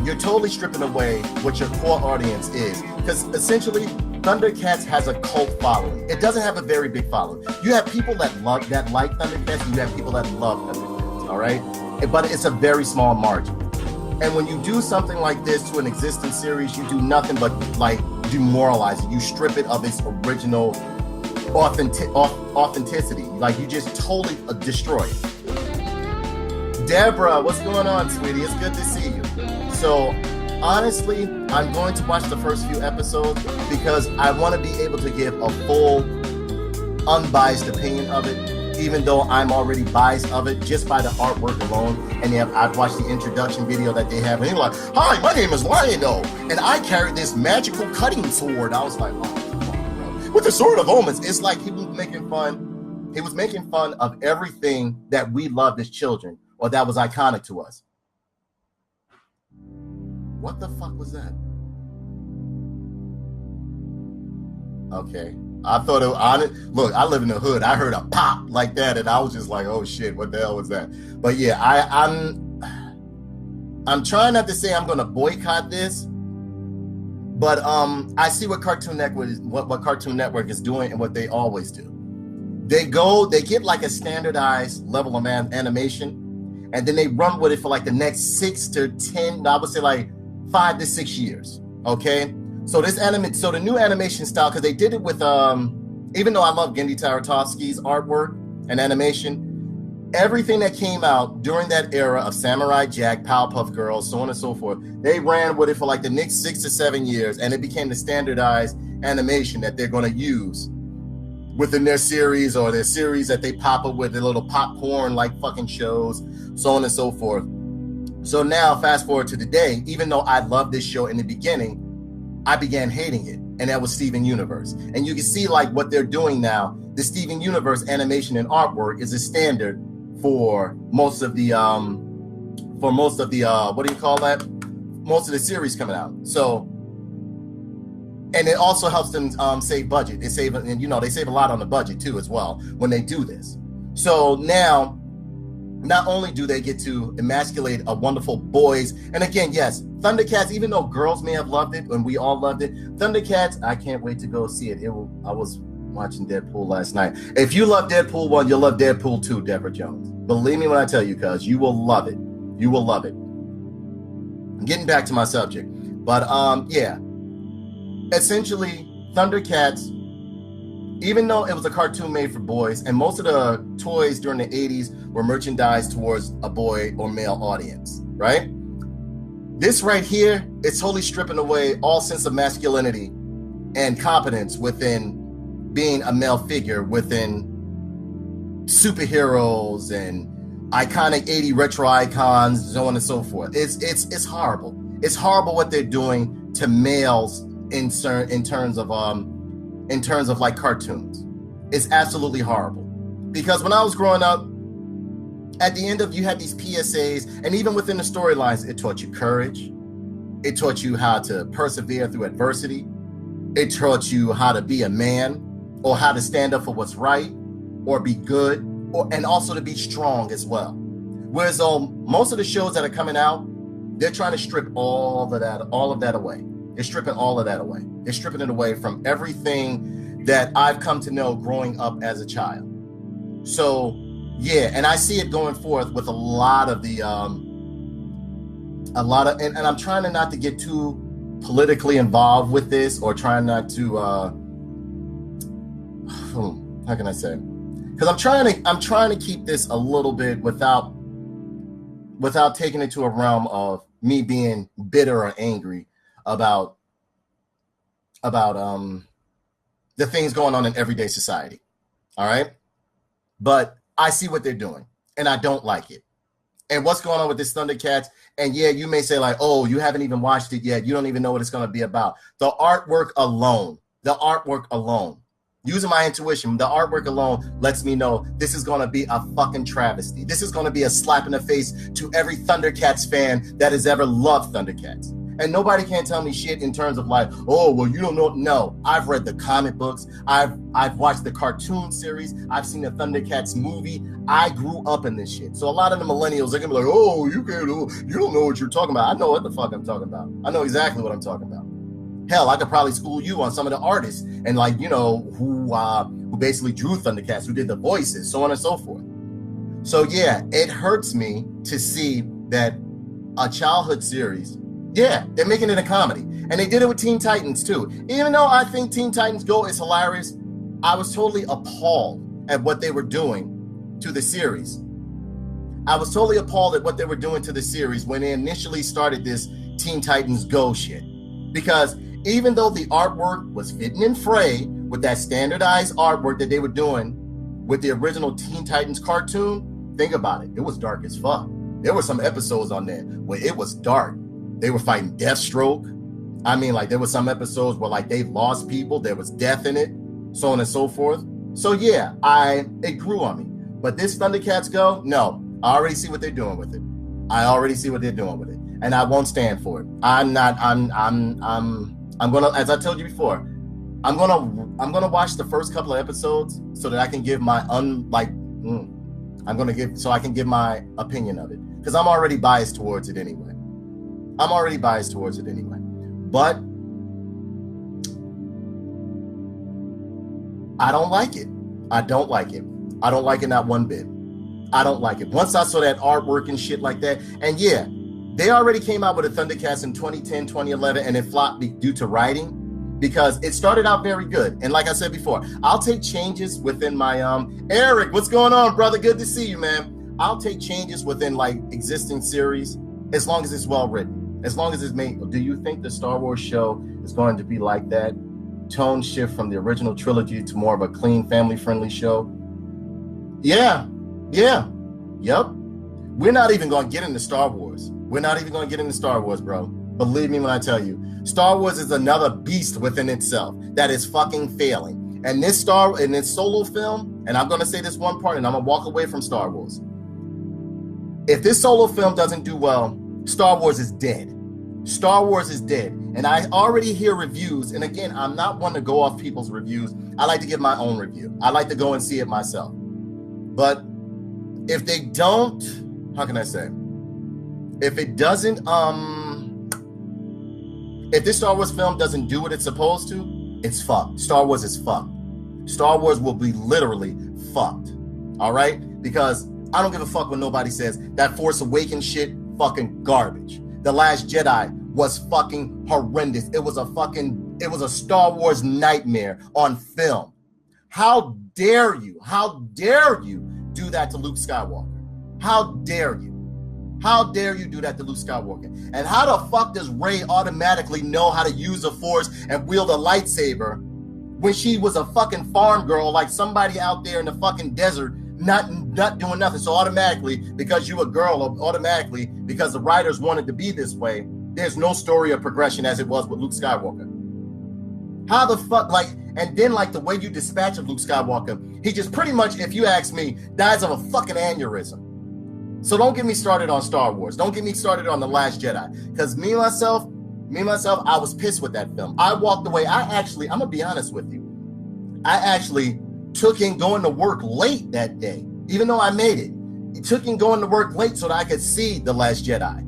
you're totally stripping away what your core audience is. Because essentially, Thundercats has a cult following. It doesn't have a very big following. You have people that like Thundercats, and you have people that love Thundercats, all right? But it's a very small margin. And when you do something like this to an existing series, you do nothing but like demoralize it. You strip it of its original authenticity. Like, you just totally destroy it. Deborah, what's going on, sweetie? It's good to see you. So honestly, I'm going to watch the first few episodes because I want to be able to give a full, unbiased opinion of it, even though I'm already biased of it just by the artwork alone. And I've watched the introduction video that they have, and they're like, "Hi, my name is Lionel, and I carry this magical cutting sword." I was like, "Oh, come on, bro. With the Sword of Omens." It's like he was making fun. He was making fun of everything that we loved as children, or that was iconic to us. What the fuck was that? Okay. I thought look, I live in the hood. I heard a pop like that, and I was just like, oh shit, what the hell was that? But yeah, I'm trying not to say I'm gonna boycott this, but I see what Cartoon Network is doing and what they always do. They get like a standardized level of animation, and then they run with it for like the next 6 to 10, I would say like 5 to 6 years. Okay, so the new animation style, because they did it with even though I love Gendy Tartakovsky's artwork and animation, everything that came out during that era of Samurai Jack, Powerpuff Girls, so on and so forth, they ran with it for like the next 6 to 7 years, and it became the standardized animation that they're going to use within their series, or their series that they pop up with, their little popcorn like fucking shows, so on and so forth. So now, fast forward to today, even though I loved this show in the beginning, I began hating it, and that was Steven Universe. And you can see like what they're doing now. The Steven Universe animation and artwork is a standard for most of the what do you call that? Most of the series coming out. So, and it also helps them save budget. They save a lot on the budget too as well when they do this. So now, not only do they get to emasculate a wonderful boys, and again, yes, Thundercats, even though girls may have loved it and we all loved it, Thundercats, I can't wait to go see it. I was watching Deadpool last night. If you love Deadpool 1, you'll love Deadpool 2, Deborah Jones. Believe me when I tell you, cuz you will love it. You will love it. I'm getting back to my subject. But yeah. Essentially, Thundercats even though it was a cartoon made for boys, and most of the toys during the 80s were merchandised towards a boy or male audience, right? This right here is totally stripping away all sense of masculinity and competence within being a male figure within superheroes and iconic 80 retro icons, so on and so forth. It's horrible. It's horrible what they're doing to males in terms of like cartoons. It's absolutely horrible. Because when I was growing up, at the end of, you had these PSAs, and even within the storylines, it taught you courage. It taught you how to persevere through adversity. It taught you how to be a man, or how to stand up for what's right, or be good, and also to be strong as well. Whereas most of the shows that are coming out, they're trying to strip all of that away. They're stripping all of that away. They're stripping it away from everything that I've come to know growing up as a child. So yeah, and I see it going forth with a lot of, and I'm trying to not to get too politically involved with this, or trying not to, how can I say? Because I'm trying to keep this a little bit without taking it to a realm of me being bitter or angry about the things going on in everyday society. All right, but I see what they're doing, and I don't like it. And what's going on with this Thundercats? And yeah, you may say like, oh, you haven't even watched it yet. You don't even know what it's going to be about. The artwork alone, using my intuition, the artwork alone lets me know this is going to be a fucking travesty. This is going to be a slap in the face to every Thundercats fan that has ever loved Thundercats. And nobody can tell me shit in terms of like, oh, well, you don't know. No, I've read the comic books. I've watched the cartoon series. I've seen the Thundercats movie. I grew up in this shit. So a lot of the millennials, they're going to be like, oh, you don't know what you're talking about. I know what the fuck I'm talking about. I know exactly what I'm talking about. Hell, I could probably school you on some of the artists and like, you know, who basically drew Thundercats, who did the voices, so on and so forth. So yeah, it hurts me to see that a childhood series, yeah, they're making it a comedy. And they did it with Teen Titans too. Even though I think Teen Titans Go is hilarious, I was totally appalled at what they were doing to the series. I was totally appalled at what they were doing to the series when they initially started this Teen Titans Go shit. Because even though the artwork was fitting and fray with that standardized artwork that they were doing with the original Teen Titans cartoon, think about it. It was dark as fuck. There were some episodes on there where it was dark. They were fighting Deathstroke. I mean, like, there were some episodes where, like, they lost people. There was death in it, so on and so forth. So, yeah, it grew on me. But this Thundercats Go, no. I already see what they're doing with it. And I won't stand for it. I'm gonna, as I told you before, I'm gonna watch the first couple of episodes so that I can give my I can give my opinion of it. Because I'm already biased towards it anyway. But I don't like it. I don't like it not one bit. I don't like it. Once I saw that artwork and shit like that, and yeah, they already came out with a Thundercats in 2010, 2011, and it flopped due to writing, because it started out very good. And like I said before, I'll take changes within my Eric, what's going on, brother? Good to see you, man. I'll take changes within like existing series as long as it's well written. As long as it's made. Do you think the Star Wars show is going to be like that? Tone shift from the original trilogy to more of a clean, family-friendly show? Yeah. Yep. We're not even going to get into Star Wars. Bro. Believe me when I tell you. Star Wars is another beast within itself that is fucking failing. And this solo film, and I'm going to say this one part, and I'm going to walk away from Star Wars. If this solo film doesn't do well, Star Wars is dead. And I already hear reviews. And again, I'm not one to go off people's reviews. I like to give my own review. I like to go and see it myself. But if they don't, how can I say? If it doesn't, if this Star Wars film doesn't do what it's supposed to, it's fucked. Star Wars is fucked. Star Wars will be literally fucked. All right? Because I don't give a fuck when nobody says that Force Awakens shit fucking garbage. The Last Jedi was fucking horrendous. It was a Star Wars nightmare on film. How dare you? How dare you do that to Luke Skywalker? How dare you? How dare you do that to Luke Skywalker? And how the fuck does Rey automatically know how to use a Force and wield a lightsaber when she was a fucking farm girl, like somebody out there in the fucking desert, not doing nothing? So automatically, because you a girl, automatically, because the writers wanted to be this way, there's no story of progression as it was with Luke Skywalker. How the fuck, like, and then like the way you dispatch of Luke Skywalker, he just pretty much, if you ask me, dies of a fucking aneurysm. So don't get me started on Star Wars. Don't get me started on The Last Jedi. Because me, myself, I was pissed with that film. I walked away. I'm going to be honest with you. I actually took in going to work late that day, even though I made it. It took in going to work late so that I could see The Last Jedi.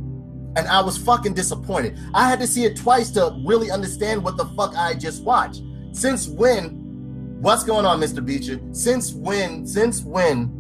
And I was fucking disappointed. I had to see it twice to really understand what the fuck I just watched. Since when? What's going on, Mr. Beecher? Since when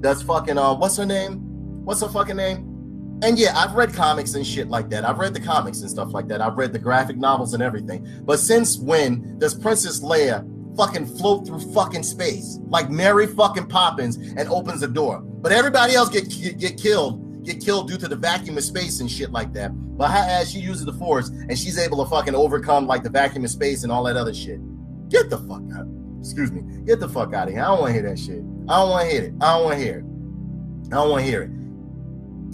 does fucking, what's her name? What's her fucking name? And yeah, I've read comics and shit like that. I've read the comics and stuff like that. I've read the graphic novels and everything. But since when does Princess Leia fucking float through fucking space like Mary fucking Poppins and opens the door? But everybody else get killed due to the vacuum of space and shit like that. But as she uses the Force and she's able to fucking overcome like the vacuum of space and all that other shit. Get the fuck out. Excuse me. Get the fuck out of here. I don't want to hear that shit. I don't want to hear it. I don't want to hear it. I don't want to hear it.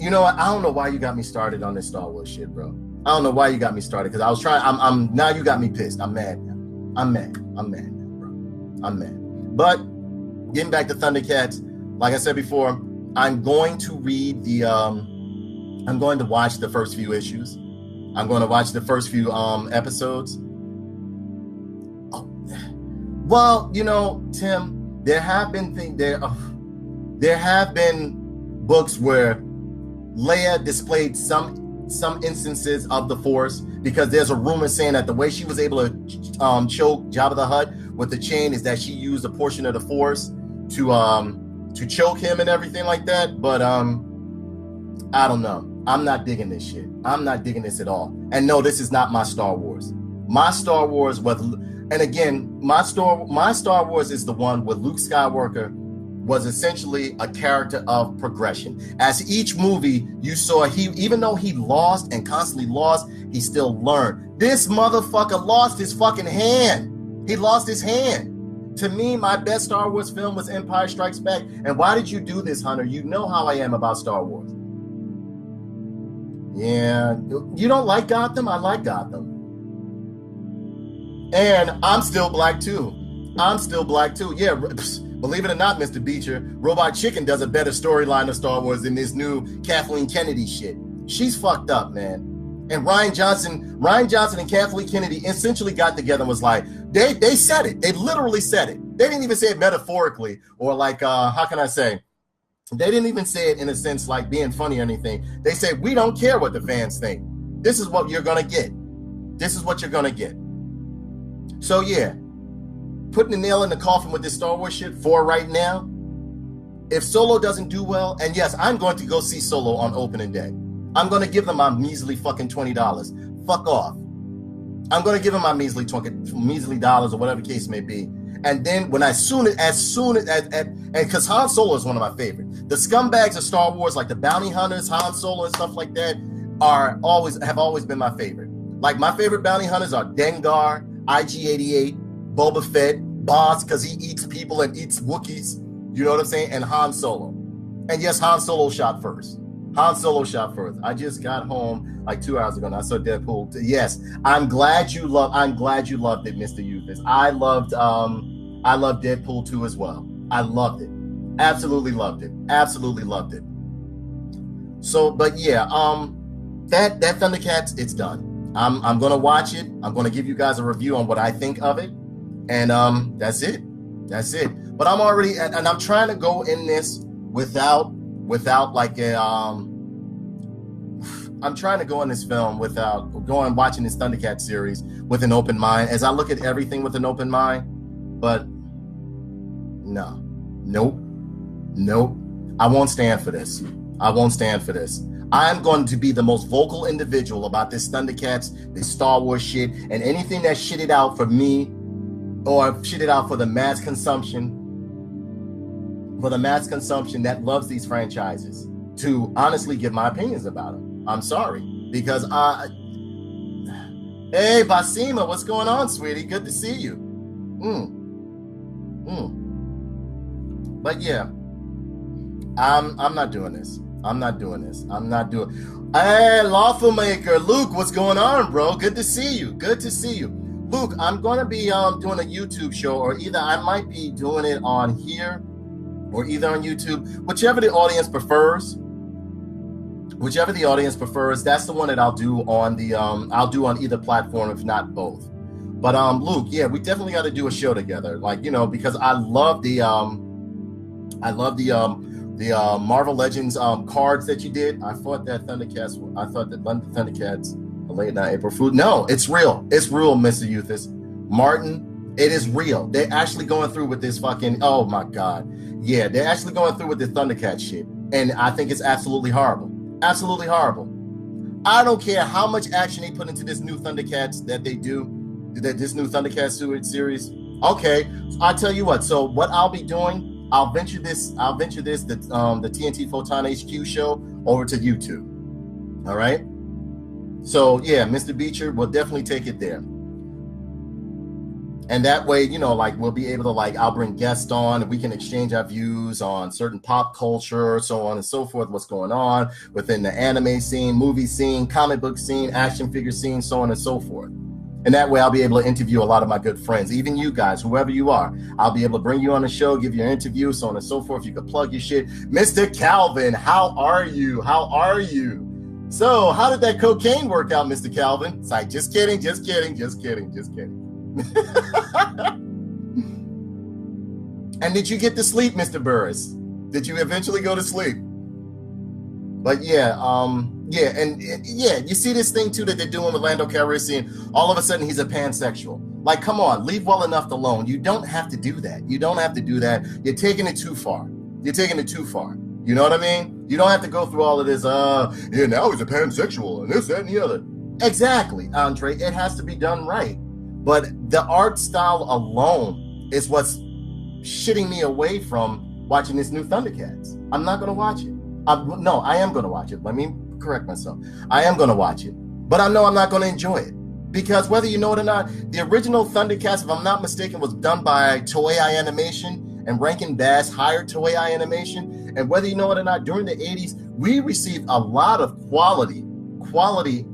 You know what? I don't know why you got me started on this Star Wars shit, bro. I don't know why you got me started, because I was trying. I'm now you got me pissed. I'm mad now. I'm mad now, bro. I'm mad. But getting back to Thundercats, like I said before, I'm going to read the. I'm going to watch the first few issues. I'm going to watch the first few episodes. Oh. Well, you know, Tim, there have been books where Leia displayed some instances of the Force, because there's a rumor saying that the way she was able to choke Jabba the Hutt with the chain is that she used a portion of the Force to choke him and everything like that. But I don't know. I'm not digging this shit. I'm not digging this at all. And no, this is not my Star Wars. My Star Wars was, and again, my Star Wars is the one where Luke Skywalker was essentially a character of progression. As each movie you saw, even though he lost and constantly lost, he still learned. This motherfucker lost his fucking hand. He lost his hand. To me, my best Star Wars film was Empire Strikes Back. And why did you do this, Hunter? You know how I am about Star Wars. Yeah, you don't like Gotham? I like Gotham. And I'm still black too. Yeah, believe it or not, Mr. Beecher, Robot Chicken does a better storyline of Star Wars than this new Kathleen Kennedy shit. She's fucked up, man. And Ryan Johnson and Kathleen Kennedy essentially got together and was like, they said it. They literally said it. They didn't even say it metaphorically or like, how can I say? They didn't even say it in a sense like being funny or anything. They said, we don't care what the fans think. This is what you're going to get. This is what you're going to get. So yeah, putting the nail in the coffin with this Star Wars shit for right now. If Solo doesn't do well, and yes, I'm going to go see Solo on opening day. I'm going to give them my measly fucking $20. Fuck off. I'm going to give them my measly dollars or whatever the case may be. And then when as soon as because Han Solo is one of my favorites. The scumbags of Star Wars, like the bounty hunters, Han Solo and stuff like that, have always been my favorite. Like my favorite bounty hunters are Dengar, IG-88, Boba Fett, Boss, because he eats people and eats Wookiees. You know what I'm saying? And Han Solo. And yes, Han Solo shot first. I just got home like 2 hours ago and I saw Deadpool. Yes, I'm glad you loved it, Mr. Euphis. I loved Deadpool 2 as well. I loved it. Absolutely loved it. So, but yeah, that Thundercats, it's done. I'm gonna watch it. I'm gonna give you guys a review on what I think of it. And that's it. But I'm already, and I'm trying to go in this without like a I'm trying to go in this film without watching this Thundercats series with an open mind, as I look at everything with an open mind. But nope. I won't stand for this. I'm going to be the most vocal individual about this Thundercats, this Star Wars shit, and anything that's shitted out for me or shitted out for the mass consumption. for the mass consumption that loves these franchises to honestly give my opinions about them. I'm sorry, because hey, Basima, what's going on, sweetie? Good to see you. But yeah, I'm not doing this. I'm not doing this. Hey, Lawful Maker, Luke, what's going on, bro? Good to see you. Good to see you. Luke, I'm going to be doing a YouTube show, or either I might be doing it on here or either on YouTube, whichever the audience prefers. Whichever the audience prefers, that's the one that I'll do on the I'll do on either platform, if not both. But Luke, yeah, we definitely got to do a show together, like, you know, because I love the Marvel Legends cards that you did. I thought that Thundercats a late night April Fool. No, it's real. It's real, Mr. Euthus. Martin, it is real. They're actually going through with this fucking, oh my God. Yeah, they're actually going through with the Thundercats shit. And I think it's absolutely horrible. Absolutely horrible. I don't care how much action they put into this new Thundercats that they do, this new Thundercats series. Okay, I'll tell you what. So what I'll be doing, I'll venture this, the TNT Photon HQ show over to YouTube. All right. So yeah, Mr. Beecher will definitely take it there. And that way, you know, like, we'll be able to, like, I'll bring guests on and we can exchange our views on certain pop culture, so on and so forth, what's going on within the anime scene, movie scene, comic book scene, action figure scene, so on and so forth. And that way I'll be able to interview a lot of my good friends, even you guys, whoever you are. I'll be able to bring you on the show, give you an interview, so on and so forth. You can plug your shit. Mr. Calvin, how are you? How are you? So how did that cocaine work out, Mr. Calvin? It's like, just kidding. And did you get to sleep, Mr. Burris? Did you eventually go to sleep? But yeah, you see this thing too that they're doing with Lando Calrissian. All of a sudden, he's a pansexual. Like, come on, leave well enough alone. You don't have to do that. You're taking it too far. You know what I mean? You don't have to go through all of this. Now he's a pansexual and this, that, and the other. Exactly, Andre. It has to be done right. But the art style alone is what's shitting me away from watching this new Thundercats. I'm not going to watch it. I am going to watch it. Let me correct myself. I am going to watch it. But I know I'm not going to enjoy it. Because whether you know it or not, the original Thundercats, if I'm not mistaken, was done by Toei Animation, and Rankin Bass hired Toei Animation. And whether you know it or not, during the 80s, we received a lot of quality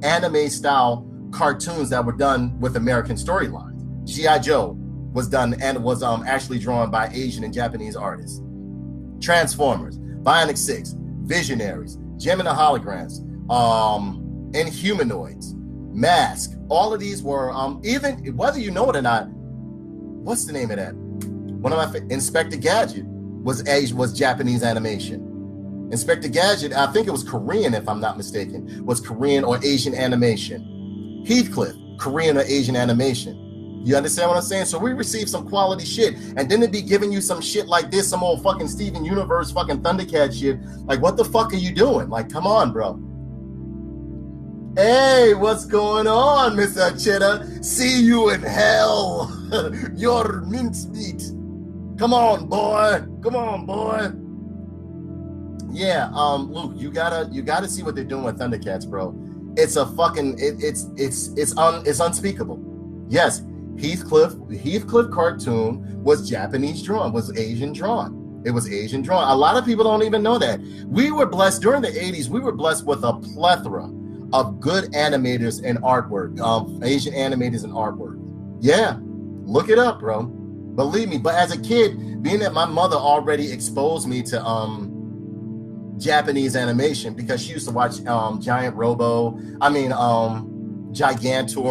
anime-style cartoons that were done with American storylines. G.I. Joe was done and was actually drawn by Asian and Japanese artists. Transformers, Bionic 6, Visionaries, Gem and the Holograms, Inhumanoids, Mask. All of these were even whether you know it or not. What's the name of that? One of my Inspector Gadget was Japanese animation. Inspector Gadget, I think it was Korean, if I'm not mistaken, was Korean or Asian animation. Heathcliff, Korean or Asian animation. You understand what I'm saying? So we received some quality shit, and then to be giving you some shit like this, some old fucking Steven Universe fucking Thundercat shit. Like, what the fuck are you doing? Like, come on, bro. Hey, what's going on, Mr. Cheddar? See you in hell. You're mincemeat. Come on, boy. Yeah, Luke, you gotta see what they're doing with Thundercats, bro. It's a fucking it's unspeakable. Yes, Heathcliff cartoon was Japanese drawn, was Asian drawn. It was Asian drawn. A lot of people don't even know that. We were blessed during the 80s. We were blessed with a plethora of good animators and artwork, Asian animators and artwork. Yeah, look it up, bro. Believe me. But as a kid, being that my mother already exposed me to Japanese animation, because she used to watch Gigantor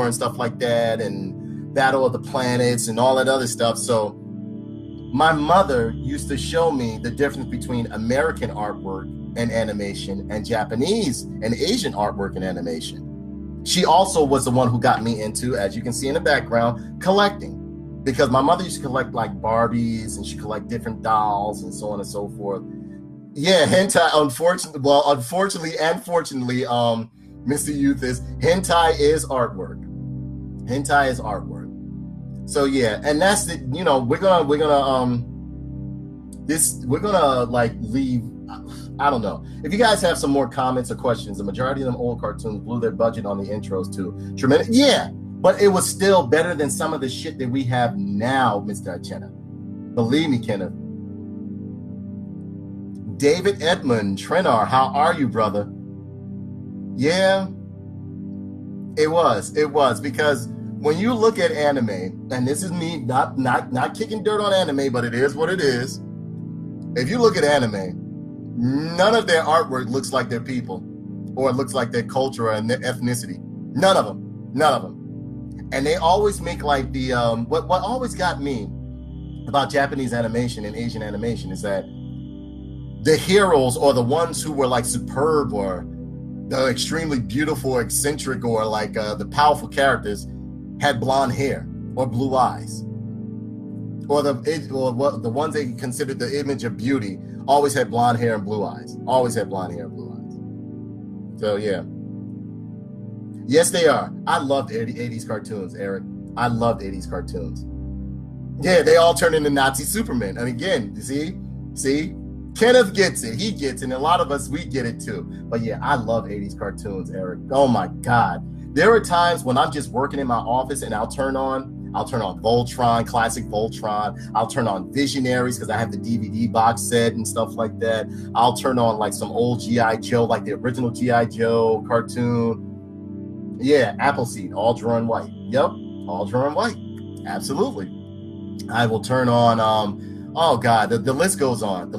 and stuff like that, and Battle of the Planets and all that other stuff. So my mother used to show me the difference between American artwork and animation and Japanese and Asian artwork and animation. She also was the one who got me into, as you can see in the background, collecting, because my mother used to collect like Barbies and she collect different dolls and so on and so forth. Yeah, hentai, unfortunately and fortunately, Mr. Euthus, hentai is artwork. Hentai is artwork. So yeah, and that's the, we're gonna we're gonna like leave. I don't know. If you guys have some more comments or questions, the majority of them old cartoons blew their budget on the intros too. Tremendous, yeah, but it was still better than some of the shit that we have now, Mr. Achena. Believe me, Kenneth. David Edmund Trenar, how are you, brother? Yeah, it was because when you look at anime, and this is me not kicking dirt on anime, but it is what it is. If you look at anime, none of their artwork looks like their people, or it looks like their culture and their ethnicity. None of them. And they always make like the what always got me about Japanese animation and Asian animation is that the heroes, or the ones who were like superb, or the extremely beautiful, eccentric, or like the powerful characters, had blonde hair or blue eyes, or the ones they considered the image of beauty always had blonde hair and blue eyes. So yeah, yes, they are. I loved 80s cartoons, Eric. I loved 80s cartoons. Yeah, they all turned into Nazi Superman. And again, see, Kenneth gets it. He gets it. And a lot of us, we get it too. But yeah, I love 80s cartoons, Eric. Oh my God. There are times when I'm just working in my office and I'll turn on Voltron, classic Voltron. I'll turn on Visionaries because I have the DVD box set and stuff like that. I'll turn on like some old G.I. Joe, like the original G.I. Joe cartoon. Yeah, Appleseed, all drawn white. Yep, all drawn white. Absolutely. I will turn on, oh God, the list goes on.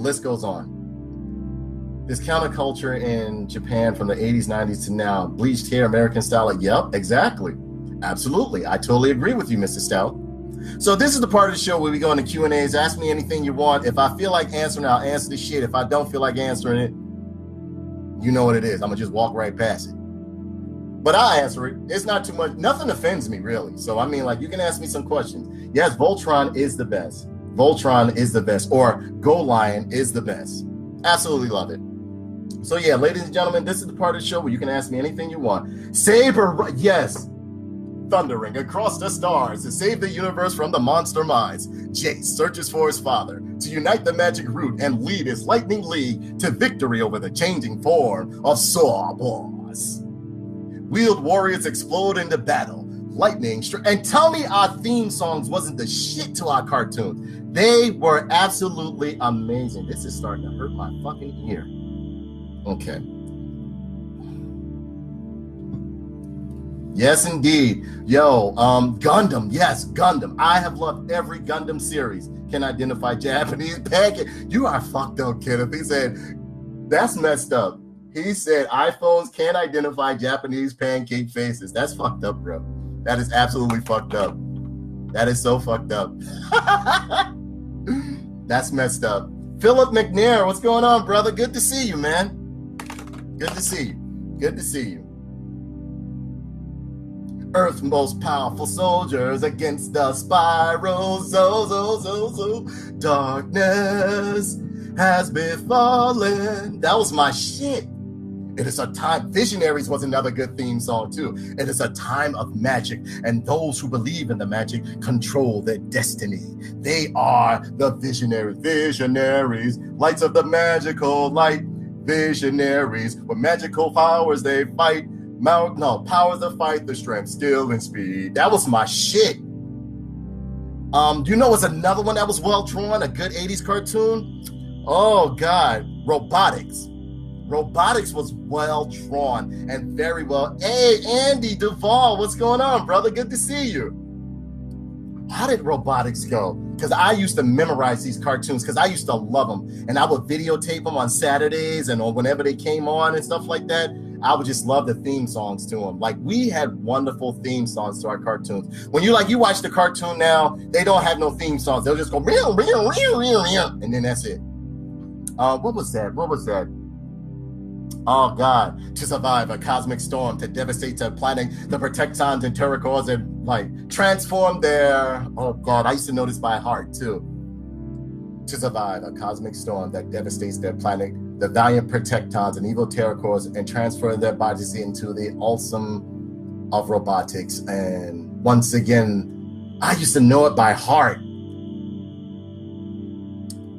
This counterculture in Japan from the 80s, 90s to now, bleached hair, American style. Like, yep, exactly. Absolutely. I totally agree with you, Mr. Stout. So this is the part of the show where we go into Q&As. Ask me anything you want. If I feel like answering it, I'll answer the shit. If I don't feel like answering it, you know what it is. I'm going to just walk right past it. But I'll answer it. It's not too much. Nothing offends me, really. So, I mean, like, you can ask me some questions. Yes, Voltron is the best. Or Go Lion is the best. Absolutely love it. So, yeah, ladies and gentlemen, this is the part of the show where you can ask me anything you want. Saber, yes. Thundering across the stars to save the universe from the monster minds, Jace searches for his father to unite the magic root and lead his lightning league to victory over the changing form of Sawboss. Wheeled warriors explode into battle, lightning, and tell me our theme songs wasn't the shit to our cartoons. They were absolutely amazing. This is starting to hurt my fucking ear. Okay. Yes, indeed. Yo, Gundam. Yes, Gundam. I have loved every Gundam series. Can identify Japanese pancake. You are fucked up, Kenneth. He said, that's messed up. He said iPhones can't identify Japanese pancake faces. That's fucked up, bro. That is absolutely fucked up. That is so fucked up. That's messed up. Philip McNair, what's going on, brother? Good to see you, man. Good to see you. Earth's most powerful soldiers against the spirals. Darkness has befallen. That was my shit. It is a time. Visionaries was another good theme song too. It is a time of magic, and those who believe in the magic control their destiny. They are the visionaries, lights of the magical light. Visionaries with magical powers they fight. Powers to fight, the strength, skill, and speed. That was my shit. You know what's another one that was well drawn, a good 80s cartoon? Oh God, Robotics. Robotics was well drawn and very well. Hey, Andy Duvall, what's going on, brother? Good to see you. How did Robotics go? Because I used to memorize these cartoons because I used to love them, and I would videotape them on Saturdays and whenever they came on and stuff like that. I would just love the theme songs to them. Like, we had wonderful theme songs to our cartoons. When you watch the cartoon now, they don't have no theme songs. They'll just go meow, meow, meow, meow, meow, and then that's it. What was that? Oh God, to survive a cosmic storm, to devastate the planet, the Protectons and Terracors and transform their, oh God, I used to know this by heart too. To survive a cosmic storm that devastates their planet, the valiant Protectons and evil Terracors, and transfer their bodies into the awesome of robotics. And once again, I used to know it by heart.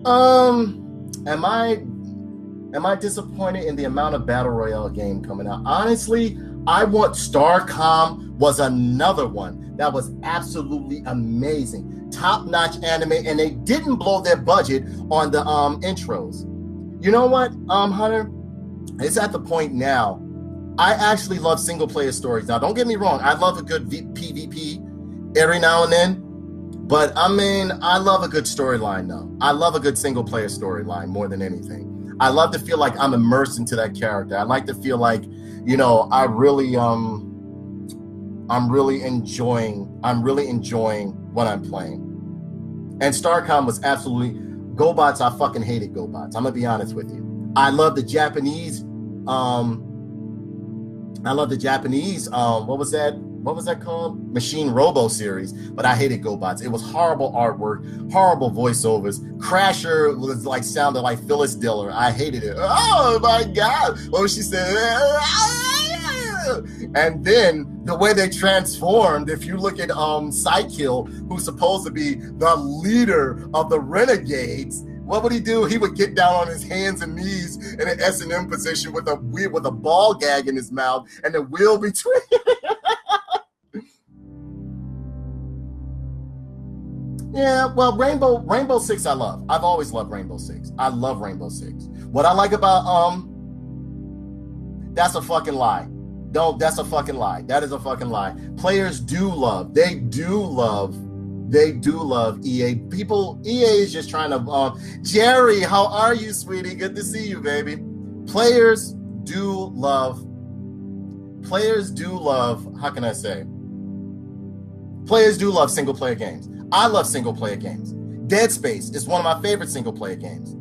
Am I disappointed in the amount of Battle Royale game coming out? Honestly, I want Starcom was another one that was absolutely amazing. Top-notch anime, and they didn't blow their budget on the intros. You know what, Hunter? It's at the point now. I actually love single-player stories. Now, don't get me wrong. I love a good PvP every now and then. But, I mean, I love a good storyline, though. I love a good single-player storyline more than anything. I love to feel like I'm immersed into that character. I like to feel like, you know, I'm really enjoying what I'm playing. And Starcom was absolutely GoBots. I fucking hated GoBots. I'm gonna be honest with you. I love the Japanese. What was that called? Machine Robo series. But I hated GoBots. It was horrible artwork, horrible voiceovers. Crasher was like sounded like Phyllis Diller. I hated it. Oh my God! What she said. And then the way they transformed, if you look at Psykill, who's supposed to be the leader of the Renegades, what would he do? He would get down on his hands and knees in an S&M position with a ball gag in his mouth and the wheel between. Yeah, well, Rainbow Six I love. I've always loved Rainbow Six. I love Rainbow Six. What I like about that's a fucking lie. That's a fucking lie. That is a fucking lie. Players do love EA. EA is just trying to Jerry, how are you, sweetie? Good to see you, baby. Players do love, how can I say? Players do love single player games. I love single player games. Dead Space is one of my favorite single player games.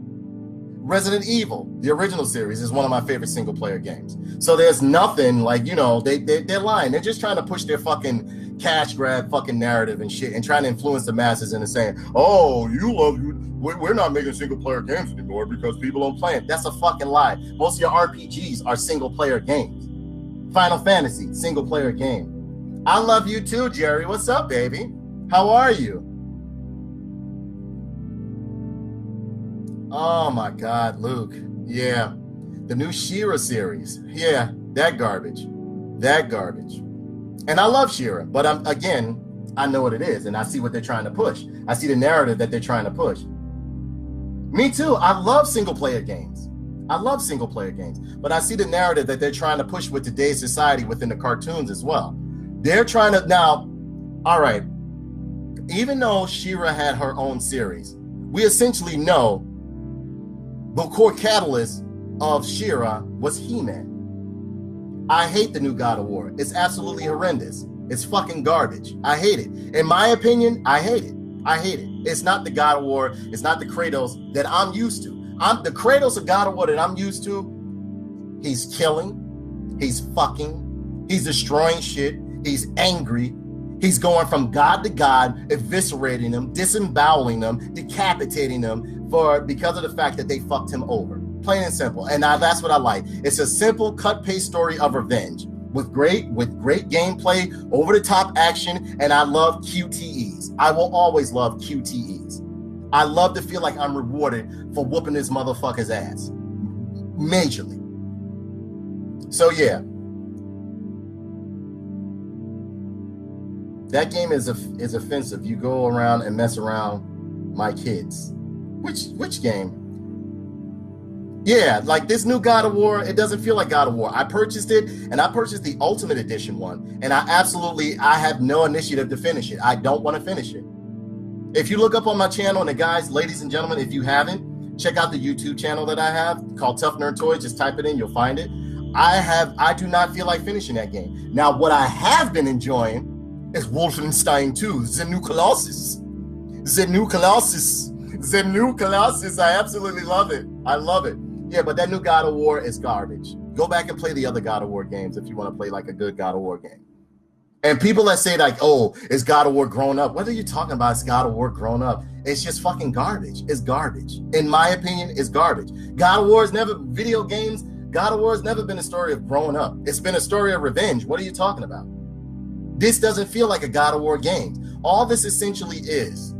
Resident Evil, the original series, is one of my favorite single player games. So there's nothing like, you know, they're lying. They're just trying to push their fucking cash grab fucking narrative and shit and trying to influence the masses into saying, oh, we're not making single player games anymore because people don't play it. That's a fucking lie. Most of your RPGs are single player games. Final Fantasy, single player game. I love you too, Jerry. What's up, baby? How are you? Oh my God, Luke. Yeah. The new She-Ra series. Yeah, that garbage. And I love She-Ra, but I know what it is and I see what they're trying to push. I see the narrative that they're trying to push. Me too. I love single player games. But I see the narrative that they're trying to push with today's society within the cartoons as well. They're trying to now, all right, even though She-Ra had her own series, we essentially know the core catalyst of She-Ra was He-Man. I hate the new God of War. It's absolutely horrendous. It's fucking garbage. I hate it. In my opinion, I hate it. It's not the God of War. It's not the Kratos that I'm used to. The Kratos of God of War that I'm used to, he's killing, he's fucking, he's destroying shit, he's angry, he's going from God to God, eviscerating them, disemboweling them, decapitating them because of the fact that they fucked him over. Plain and simple. And that's what I like. It's a simple cut-paste story of revenge with great gameplay, over-the-top action, and I love QTEs. I will always love QTEs. I love to feel like I'm rewarded for whooping this motherfucker's ass. Majorly. So yeah. That game is offensive. You go around and mess around my kids. Which game? Yeah, like this new God of War, it doesn't feel like God of War. I purchased it, and I purchased the Ultimate Edition one, and I have no initiative to finish it. I don't want to finish it. If you look up on my channel, and the guys, ladies and gentlemen, if you haven't, check out the YouTube channel that I have called Tough Nerd Toys. Just type it in, you'll find it. I do not feel like finishing that game. Now, what I have been enjoying is Wolfenstein 2, The New Colossus. I absolutely love it. I love it. Yeah, but that new God of War is garbage. Go back and play the other God of War games if you want to play like a good God of War game. And people that say like, oh, is God of War grown up? What are you talking about? Is God of War grown up? It's just fucking garbage. It's garbage. In my opinion, it's garbage. God of War has never been a story of growing up. It's been a story of revenge. What are you talking about? This doesn't feel like a God of War game. All this essentially is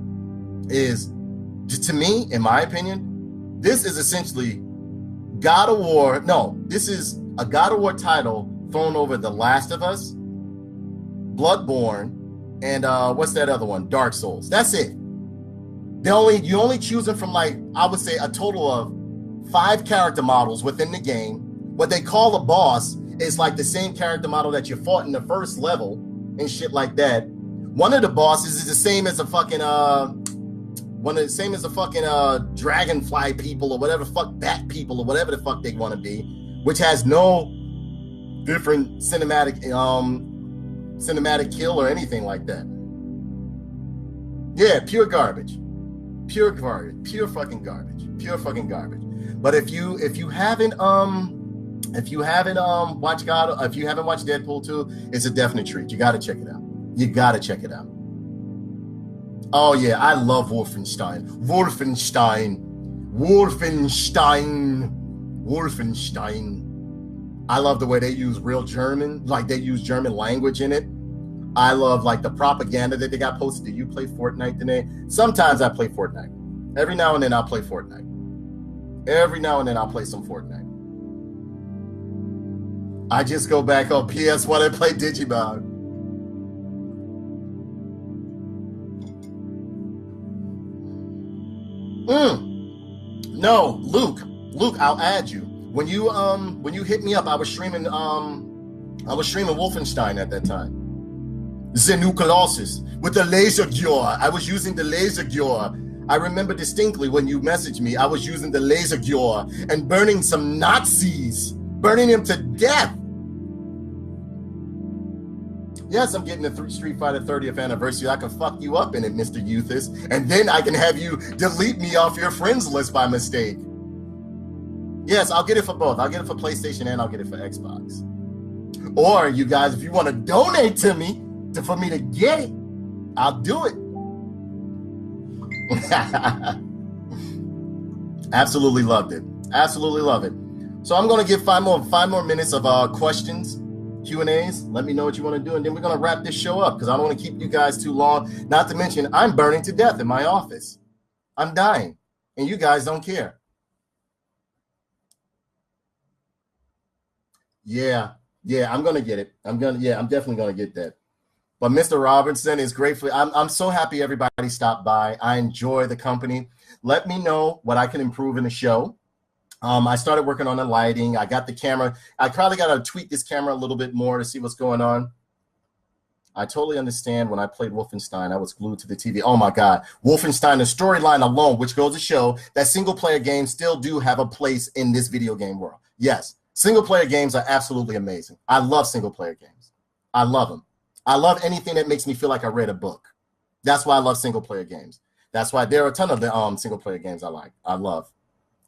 to me, in my opinion, this is essentially God of War. No, this is a God of War title thrown over The Last of Us, Bloodborne, and what's that other one? Dark Souls. That's it. You only choosing from, like, I would say a total of 5 character models within the game. What they call a boss is like the same character model that you fought in the first level and shit like that. One of the bosses is the same as a fucking dragonfly people or whatever the fuck, bat people or whatever the fuck they want to be, which has no different cinematic kill or anything like that. Yeah, pure garbage. Pure garbage. Pure fucking garbage. Pure fucking garbage. But if you haven't watched Deadpool 2, it's a definite treat. You gotta check it out. You gotta check it out. Oh yeah, I love Wolfenstein. I love the way they use real German, like they use German language in it. I love like the propaganda that they got posted. Do you play Fortnite today? Sometimes I play Fortnite. Every now and then I'll play Fortnite. Every now and then I'll play some Fortnite. I just go back on PS1 and play Digimon. No, Luke, I'll add you. When you hit me up, I was streaming Wolfenstein at that time. The new Colossus with the laser Gjör. I was using the laser Gjör. I remember distinctly when you messaged me, I was using the laser Gjör and burning some Nazis, burning them to death. Yes, I'm getting the Street Fighter 30th anniversary. I can fuck you up in it, Mr. Euthus, and then I can have you delete me off your friends list by mistake. Yes, I'll get it for both. I'll get it for PlayStation and I'll get it for Xbox. Or you guys, if you want to donate to me for me to get it, I'll do it. Absolutely loved it. Absolutely love it. So I'm going to give five more minutes of questions, Q&As. Let me know what you want to do, and then we're going to wrap this show up because I don't want to keep you guys too long. Not to mention, I'm burning to death in my office. I'm dying, and you guys don't care. Yeah, I'm going to get it. I'm definitely going to get that. But Mr. Robinson is grateful. I'm so happy everybody stopped by. I enjoy the company. Let me know what I can improve in the show. I started working on the lighting. I got the camera. I probably got to tweak this camera a little bit more to see what's going on. I totally understand. When I played Wolfenstein, I was glued to the TV. Oh my God. Wolfenstein, the storyline alone, which goes to show that single player games still do have a place in this video game world. Yes, single player games are absolutely amazing. I love single player games. I love them. I love anything that makes me feel like I read a book. That's why I love single player games. That's why there are a ton of the single player games I love.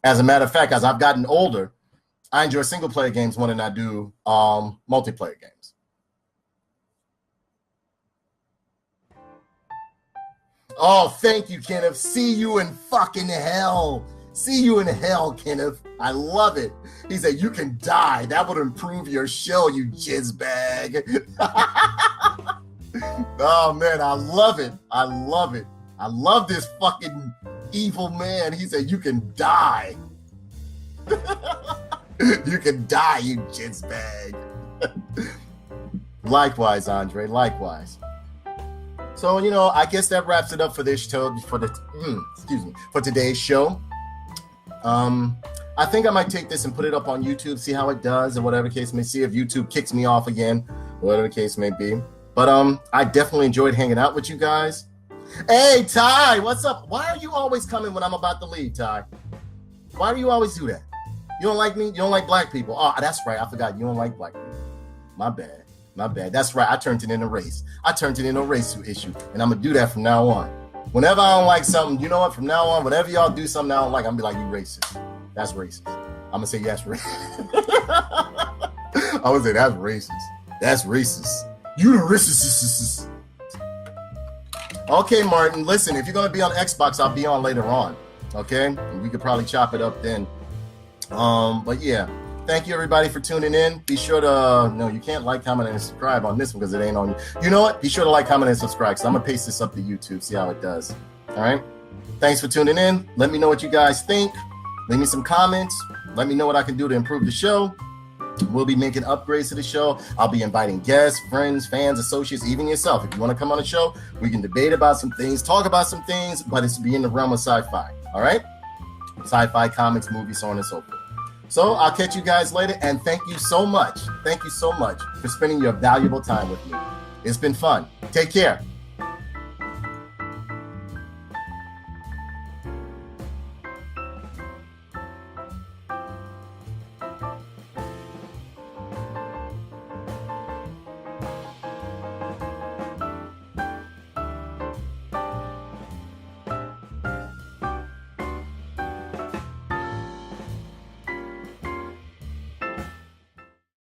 As a matter of fact, as I've gotten older, I enjoy single player games more than I do multiplayer games. Oh, thank you, Kenneth. See you in fucking hell. See you in hell, Kenneth. I love it. He said, you can die. That would improve your show, you jizzbag. Oh, man, I love it. I love it. I love this fucking evil man. He said, you can die. You can die, you jizzbag. Likewise, Andre. Likewise. So, I guess that wraps it up for this show, for today's show. I think I might take this and put it up on YouTube, see how it does, or whatever the case may be, see if YouTube kicks me off again, whatever the case may be. But I definitely enjoyed hanging out with you guys. Hey, Ty, what's up? Why are you always coming when I'm about to leave, Ty? Why do you always do that? You don't like me? You don't like black people? Oh, that's right. I forgot you don't like black people. My bad. That's right. I turned it into a race. I turned it into a race issue, and I'm going to do that from now on. Whenever I don't like something, you know what? From now on, whenever y'all do something I don't like, I'm going to be like, you racist. That's racist. I'm going to say, yes, racist. I'm going to say, that's racist. That's racist. You the racist. Okay, Martin, listen, if you're going to be on Xbox, I'll be on later on. Okay? We could probably chop it up then. But yeah, thank you everybody for tuning in. Be sure to, no, you can't like, comment, and subscribe on this one because it ain't on you. You know what? Be sure to like, comment, and subscribe because I'm going to paste this up to YouTube, see how it does. All right? Thanks for tuning in. Let me know what you guys think. Leave me some comments. Let me know what I can do to improve the show. We'll be making upgrades to the show. I'll be inviting guests, friends, fans, associates, even yourself. If you want to come on the show, we can debate about some things, talk about some things, but it's be in the realm of sci-fi. All right? Sci-fi, comics, movies, so on and so forth. So I'll catch you guys later, and thank you so much. Thank you so much for spending your valuable time with me. It's been fun. Take care.